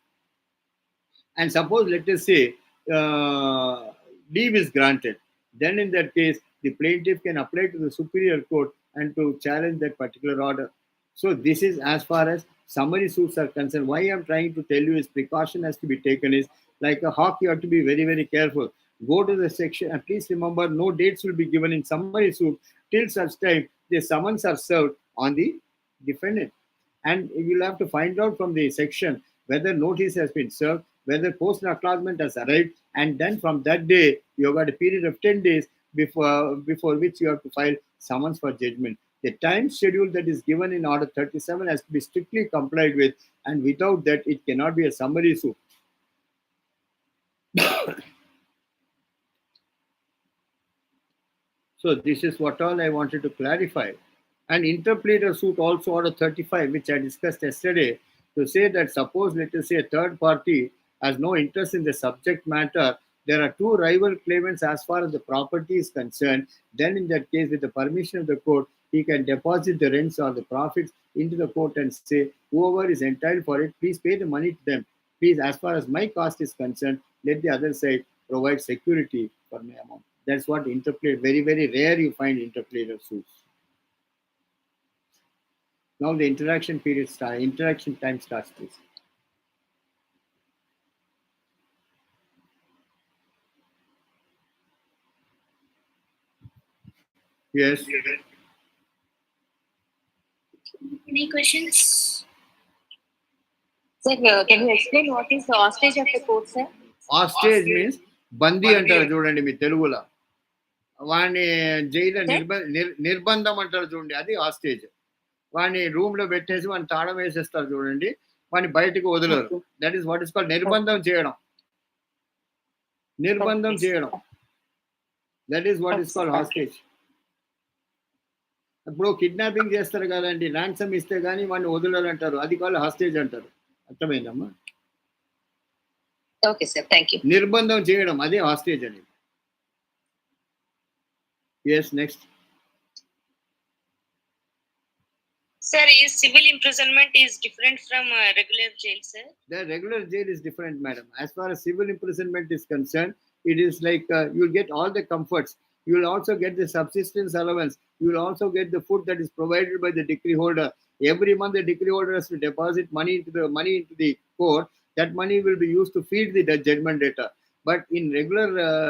And suppose, let us say, leave is granted, then in that case, the plaintiff can apply to the superior court and to challenge that particular order. So this is as far as summary suits are concerned. Why I'm trying to tell you is precaution has to be taken is like a hawk, you have to be very, very careful. Go to the section and please remember no dates will be given in summary suit till such time the summons are served on the defendant. And you'll have to find out from the section whether notice has been served, whether post acknowledgement has arrived, and then from that day you've got a period of 10 days before which you have to file summons for judgment. The time schedule that is given in Order 37 has to be strictly complied with, and without that it cannot be a summary suit. So this is what all I wanted to clarify. And interpleader suit also Order 35, which I discussed yesterday, to say that suppose, let us say, a third party has no interest in the subject matter, there are two rival claimants as far as the property is concerned, then in that case, with the permission of the court, he can deposit the rents or the profits into the court and say, whoever is entitled for it, please pay the money to them. Please, as far as my cost is concerned, let the other side provide security for my amount. That's what interpleader, very, very rare you find interpleader suits. Now the interaction time starts, please. Yes. Any questions? Sir, can you explain what is the hostage of the court, sir? Hostage means బందీ అంటారు చూడండి మీ తెలుగులో, వాడిని jail నిర్బంధం అంటారు చూడండి, అది hostage. వాడిని రూమ్ లో పెట్టేసి వాడిని తాళం వేసేస్తారు చూడండి, వాడిని బయటకు వదలరు. That is what is called నిర్బంధం చేయడం. That is what is called hostage. ఇప్పుడు కిడ్నాపింగ్ చేస్తారు కదండి, ర్యాన్సమ్ ఇస్తే గానీ వాడిని వదలరు అంటారు, అది కాల్డ్ హాస్టేజ్ అంటారు. అర్థమైందమ్మా? Okay sir, thank you. నిర్బంధం చేయడం, అదే హాస్టేజ్ అనేది. Yes, next. Sir, is civil imprisonment is different from regular jail, sir? The regular jail is different, madam. As far as civil imprisonment is concerned, it is like you'll get all the comforts. You will also get the subsistence allowance. You will also get the food that is provided by the decree holder. Every month, the decree holder has to deposit money into the court. That money will be used to feed the judgment debtor. But in regular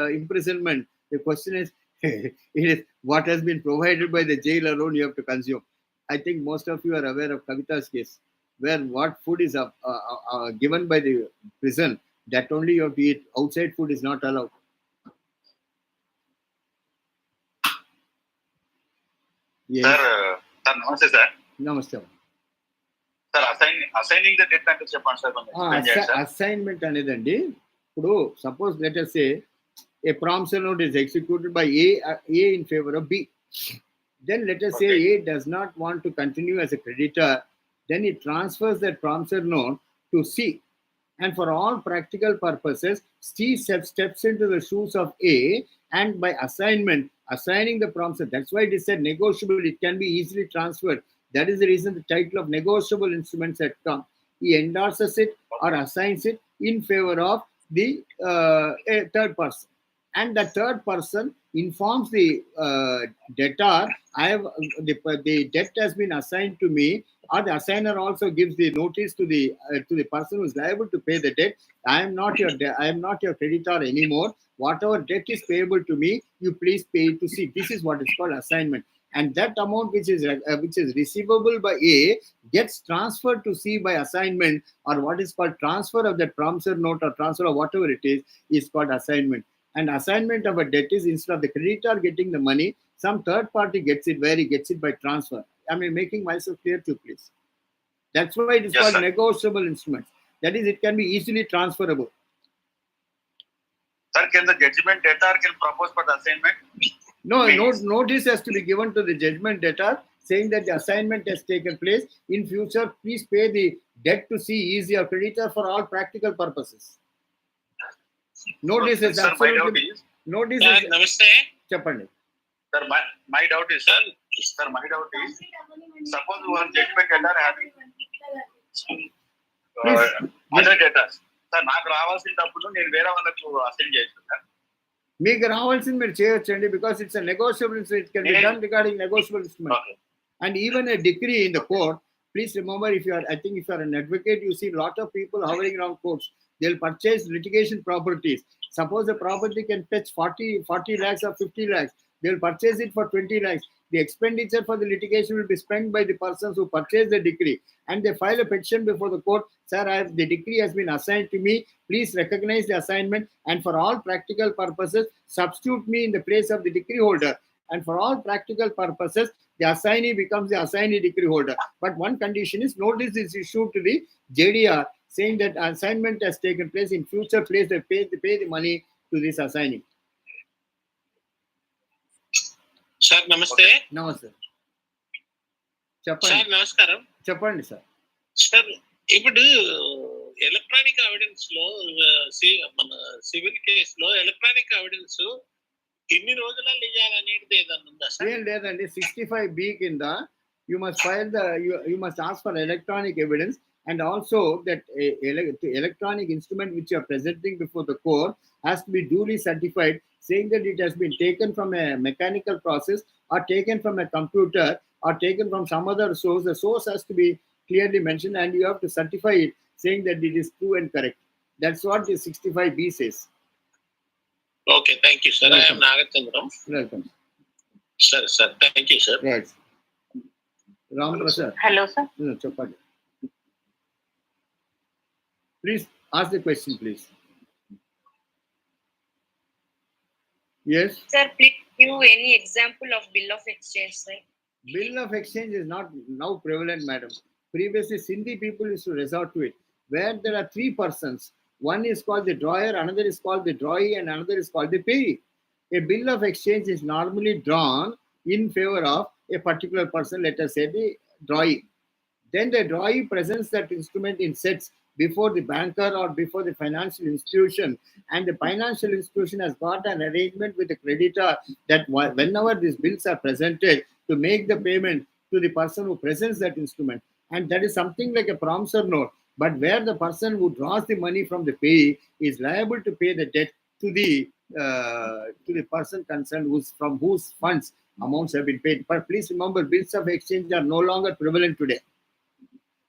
imprisonment, the question is, it is what has been provided by the jail alone you have to consume. I think most of you are aware of Kavita's case, where what food is given by the prison, that only you have to eat. Outside food is not allowed. Yes. Sir, namaste, sir. Namaste. Sir, assigning the debt అంటే చెప్పండి sir కొంచెం explain చేయండి sir. Assignment అనేదండి ఇప్పుడు suppose let us say a promissory note is executed by A in favor of B. Then let us say A does not want to continue as a creditor. Then it transfers that promissory note to C. And for all practical purposes, C steps into the shoes of A, and by assignment, assigning the promissory. That's why it is said negotiable. It can be easily transferred. That is the reason the title of negotiable instruments had come. He endorses it or assigns it in favor of the a third person. And the third person informs the debtor, the debt has been assigned to me, or the assigner also gives the notice to the person who is liable to pay the debt. I am not your creditor anymore. Whatever debt is payable to me, you please pay it to C. This is what is called assignment. And that amount which is receivable by A gets transferred to C by assignment, or what is called transfer of that promissory note or transfer of whatever it is called assignment. And assignment of a debt is, instead of the creditor getting the money, some third party gets it, where he gets it by transfer. I mean, making myself clear to you, please. That's why it is Yes, called sir. negotiable instruments. That is, it can be easily transferable. Sir, can the judgment debtor can propose for the assignment? No, notice has to be given to the judgment debtor saying that the assignment has taken place. In future, please pay the debt to C. He is your creditor for all practical purposes. Notice is Sir, my doubt absolutely. is, Notice Sir, is. namaste. చెప్పండి. sir, my doubt is, sir, my doubt is, suppose one judgment debtor having other debtors. Sir, నాకు రావాల్సిన డబ్బులు నేను వేరే వాళ్ళకు assign చేస్తాను sir. మీకు రావాల్సింది మీరు చేయొచ్చండి, because it's a negotiable instrument. It can be done regarding negotiable instrument. Okay. And even a decree in the court, please remember, if you are an advocate, you see a lot of people hovering around courts. They'll purchase litigation properties. Suppose a property can fetch 40 lakhs or 50 lakhs. They'll purchase it for 20 lakhs. The expenditure for the litigation will be spent by the persons who purchased the decree. And they file a petition before the court. Sir, the decree has been assigned to me. Please recognize the assignment. And for all practical purposes, substitute me in the place of the decree holder. And for all practical purposes, the assignee becomes the assignee decree holder. But one condition is notice is issued to the JDR saying that assignment has taken place. In future, please they pay the money to this assignee. Sir నమస్తే. నమస్తే. Sir చెప్పండి నమస్కారం. చెప్పండి sir. Sir ఇప్పుడు electronic evidence లో మన civil కేసులో electronic evidence ఎన్ని రోజులలో ఇవ్వాలనేది ఏదన్నా ఉందా సార్? ఏం లేదండి, 65B కింద you must file you must ask for electronic evidence, and also that electronic instrument which you are presenting before the court has to be duly certified, saying that it has been taken from a mechanical process or taken from a computer or taken from some other source. The source has to be clearly mentioned, and you have to certify it saying that it is true and correct. That's what the 65B says. Okay, thank you sir. I am Nagachandram. Welcome. సరే sir, thank you sir. Right. Ram Prasad. Hello, sir. చెప్పండి. Please ask the question, please. Yes. Sir, please give any example of bill of exchange, sir. Bill of exchange is not now prevalent, madam. Previously, Sindhi people used to resort to it, where there are three persons. One is called the drawer, another is called the drawee, and another is called the payee. A bill of exchange is normally drawn in favor of a particular person, let us say the drawee. Then the drawee presents that instrument in sets before the banker or before the financial institution, and the financial institution has got an arrangement with the creditor that whenever these bills are presented to make the payment, to the person who presents that instrument. And that is something like a promissory note, but where the person who draws the money from the payee is liable to pay the debt to the person concerned from whose funds amounts have been paid. But please remember, bills of exchange are no longer prevalent today,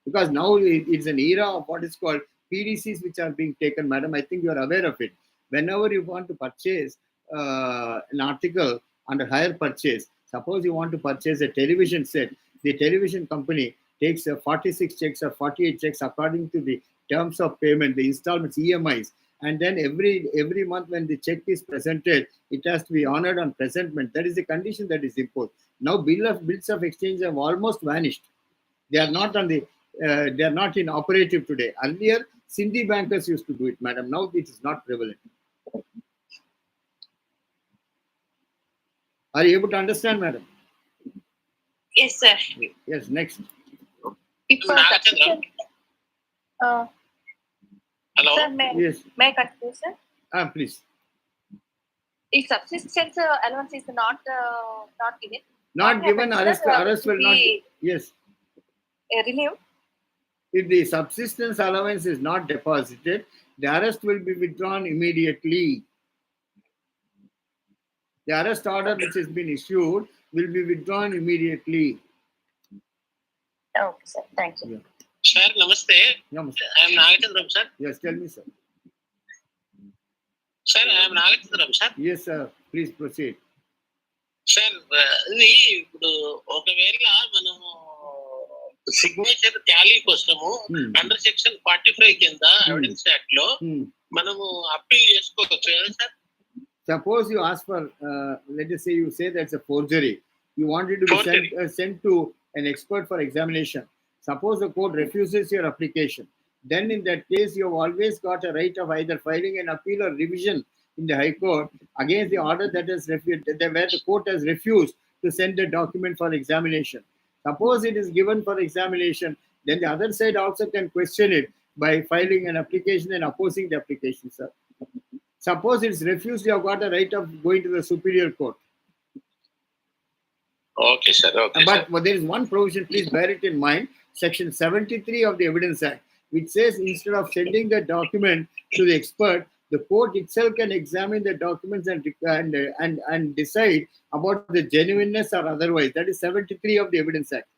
because now it's an era of what is called PDCs which are being taken, madam. I think you are aware of it. Whenever you want to purchase an article under hire purchase, suppose you want to purchase a television set, the television company takes 46 checks or 48 checks according to the terms of payment, the installments, EMIs, and then every month when the check is presented, it has to be honored on presentment. That is the condition that is imposed. Now bills of exchange have almost vanished. They are not on the they are not in operative today. Earlier, Sindhi bankers used to do it, madam. Now it is not prevalent. Are you able to understand, madam? Yes, sir. Yes, next. If Nagachandra. Hello. Sir, Yes. may I continue, sir? Please. If subsistence allowance is not given, Not what given, happens, sir? arrest will not. Yes. Renewed. If the subsistence allowance is not deposited, the arrest will be withdrawn immediately. The arrest order which has been issued will be withdrawn immediately. Okay, sir. Thank you. Yeah. Sir, namaste. Namaste. I am Nagachandram, sir. Yes, tell me, sir. Sir, I am Nagachandram, sir. Yes, sir. Please proceed. Sir ఇది ఇప్పుడు ఒకవేళ మనము signature Tally కోసము under section 45 కింద evidence act లో మనము appeal చేసుకోవచ్చు కదా sir? Suppose you ask for, let us say you say that's a forgery. You want it to be sent to an expert for examination. Suppose the court refuses your application. Then in that case, you have always got a right of either filing an appeal or revision in the High Court against the order that is refused, where the court has refused to send the document for examination. Suppose it is given for examination, then the other side also can question it by filing an application and opposing the application, sir. Suppose it's refused, you have got a right of going to the superior court. Okay, sir. Okay, but there is one provision, please bear it in mind, section 73 of the Evidence Act, which says instead of sending the document to the expert, the court itself can examine the documents and decide about the genuineness or otherwise. That is 73 of the Evidence Act.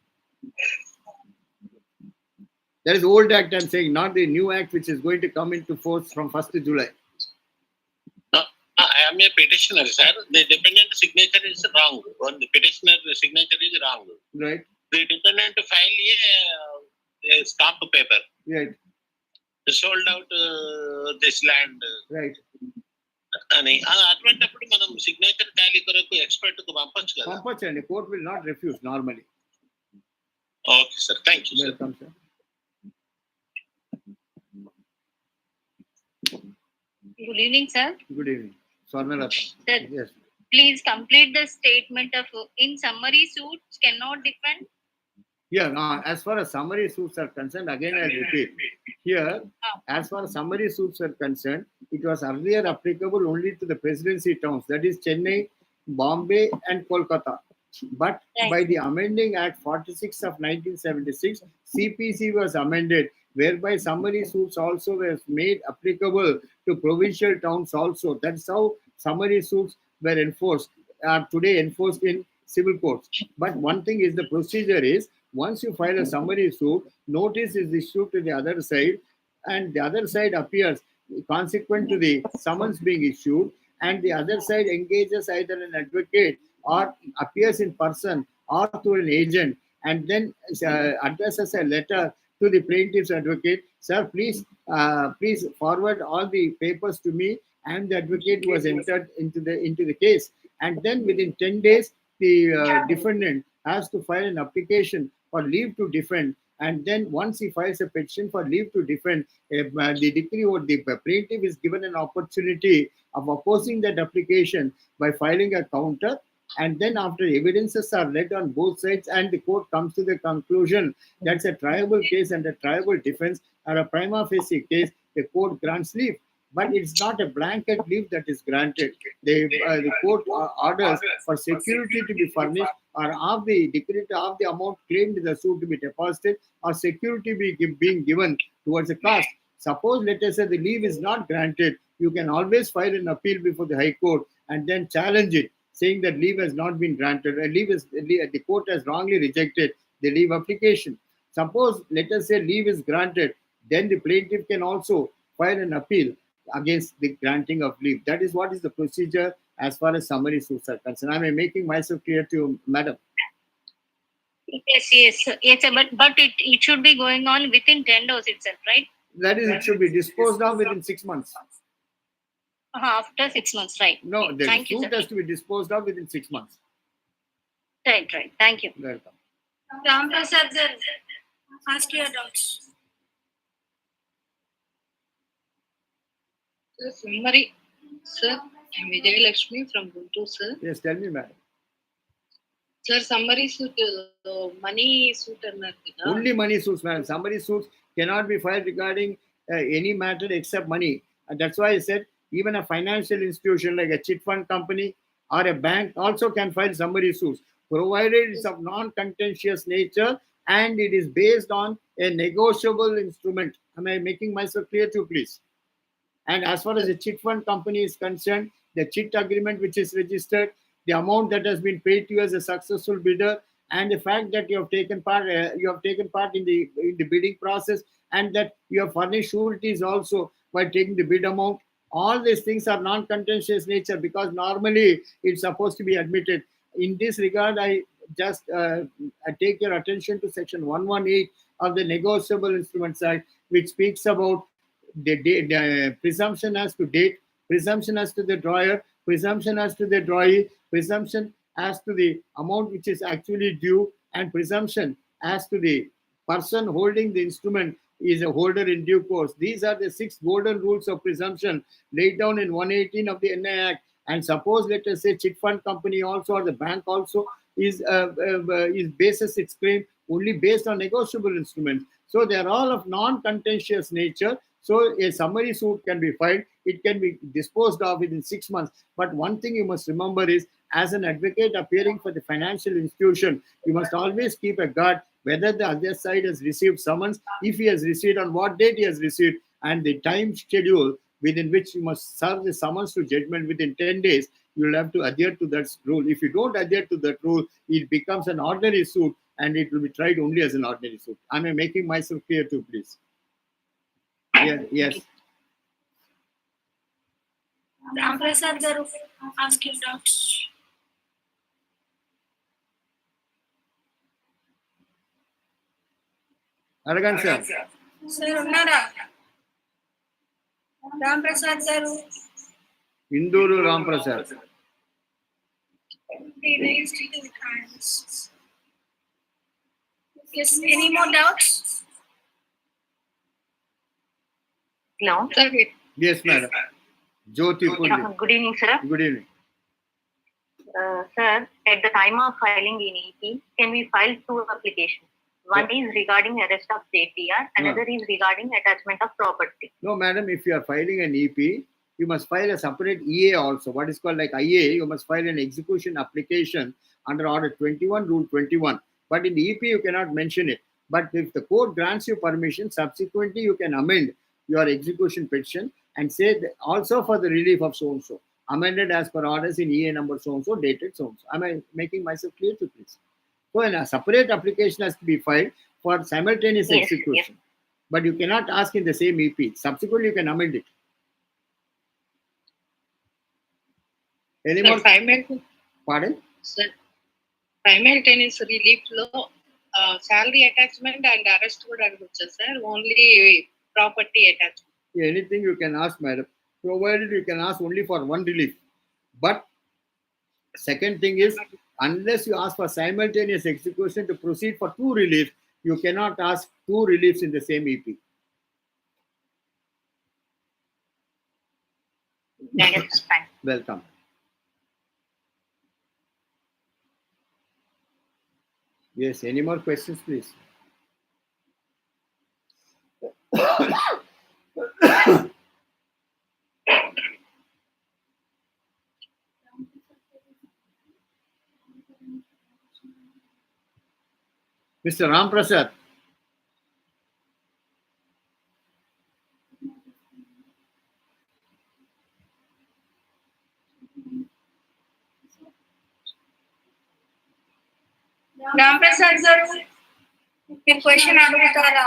That is old act I'm saying, not the new act which is going to come into force from 1st July. I am a petitioner, sir. The dependent signature is wrong. On the petitioner, the signature is wrong. Right. The dependent file a stamp paper. Right. Sold out this land. Right. అని అటువంటిప్పుడు మనం signature Tally కొరకు expert కు పంపొచ్చు కదా? పంపొచ్చండి. Court will not refuse normally. Okay sir, thank you. Welcome sir. Good evening, sir. Good evening. Swarnalata. Sir, yes. Please complete the statement of in summary suits cannot defend. Yeah, as far as summary suits are concerned, again I repeat, here, as far as summary suits are concerned, it was earlier applicable only to the presidency towns, that is Chennai, Bombay and Kolkata. But by the amending Act 46 of 1976, CPC was amended, whereby summary suits also was made applicable to provincial towns also. That's how summary suits were enforced, are today enforced in civil courts. But one thing is, the procedure is, once you file a summary suit, notice is issued to the other side, and the other side appears consequent to the summons being issued, and the other side engages either an advocate or appears in person or through an agent, and then addresses a letter to the plaintiff's advocate. Sir, please forward all the papers to me. I am the advocate who was entered into the case. And then within 10 days, the defendant has to file an application for leave to defend. And then once he files a petition for leave to defend, the decree or the plaintiff is given an opportunity of opposing that application by filing a counter. And then after evidences are read on both sides and the court comes to the conclusion that's a triable case and a triable defense or a prima facie case, the court grants leave. But it's not a blanket leave that is granted. The court orders for security to be furnished or half the decree of the amount claimed in the suit to be deposited or security being given towards the cost. Suppose, let us say, the leave is not granted, you can always file an appeal before the High Court and then challenge it, saying that leave has not been granted, and the court has wrongly rejected the leave application. Suppose, let us say, leave is granted, then the plaintiff can also file an appeal against the granting of leave. That is what is the procedure as far as summary suits are concerned. Am I making myself clear to you, madam? Yes, sir. But it should be going on within 10 days itself, right? That is, it should be disposed of within 6 months. After 6 months, right? No, the Thank you, suit sir. has to be disposed of within 6 months. Right. Thank you. Welcome. Ram Prasad sir, ask your doubts. Sir, summary. Sir, I'm Vijay Lakshmi from Guntur, sir. Yes, tell me, madam. Sir, summary suit, money suit annar kada. Only money suits, madam. Summary suits cannot be filed regarding any matter except money. And that's why I said even a financial institution like a chit fund company or a bank also can file summary suits, provided it's of non-contentious nature and it is based on a negotiable instrument. Am I making myself clear to you, please? And as far as the chit fund company is concerned, the chit agreement which is registered, the amount that has been paid to you as a successful bidder, and the fact that you have taken part in the bidding process, and that you have furnished sureties also by taking the bid amount. All these things are non-contentious nature because normally it's supposed to be admitted. In this regard, I just I take your attention to section 118 of the Negotiable Instruments Act, which speaks about the presumption as to date, presumption as to the drawer, presumption as to the drawee, presumption as to the amount which is actually due, and presumption as to the person holding the instrument is a holder in due course. These are the 6 golden rules of presumption laid down in 118 of the NI Act. And suppose, let us say, chit fund company also or the bank also is bases its claim only based on negotiable instruments. So they are all of non-contentious nature. So a summary suit can be filed. It can be disposed of within 6 months. But one thing you must remember is, as an advocate appearing for the financial institution, you must always keep a guard whether the other side has received summons, if he has received, on what date he has received, and the time schedule within which you must serve the summons to judgment within 10 days. You will have to adhere to that rule. If you don't adhere to that rule, it becomes an ordinary suit and it will be tried only as an ordinary suit. Am I making myself clear too, please? Yes. Ram Prasad sir, ask your doubts. Aragan sir. Sir, unnara? Ram Prasad sir, Induru Ram Prasad. he raised his hands. Yes, any more doubts? Hello. Sir, Yes, madam. Jyoti Pundi. Good evening, sir. Good evening. Sir, at the time of filing in EP, can we file 2 applications? One is regarding arrest of JTR, another is regarding attachment of property. No, madam, if you are filing an EP, you must file a separate EA also. What is called like IA, you must file an execution application under Order 21, Rule 21. But in the EP, you cannot mention it. But if the court grants you permission, subsequently you can amend your execution petition and say also for the relief of so-and-so. Amended as per orders in EA number so-and-so, dated so-and-so. Am I making myself clear to please? So a separate application has to be filed for simultaneous Yes, execution. But you cannot ask in the same EP. Subsequently, you can amend it. Any more? Pardon? sir, simultaneous relief law, salary attachment and arrest would advocate, sir. Only property attachment. Yeah, anything you can ask, madam. Provided you can ask only for one relief. But second thing is, unless you ask for simultaneous execution to proceed for 2 reliefs, you cannot ask 2 reliefs in the same EP. That is fine. Welcome. Yes, any more questions, please? Mr. Ram Prasad. Ram Prasad garu, మీరు question అడుగుతారా?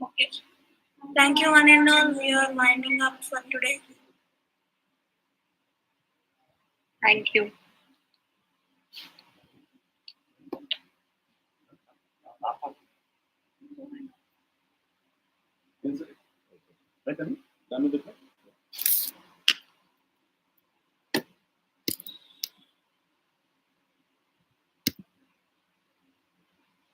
Okay. Thank you one and all. We are winding up for today. Thank you. Right,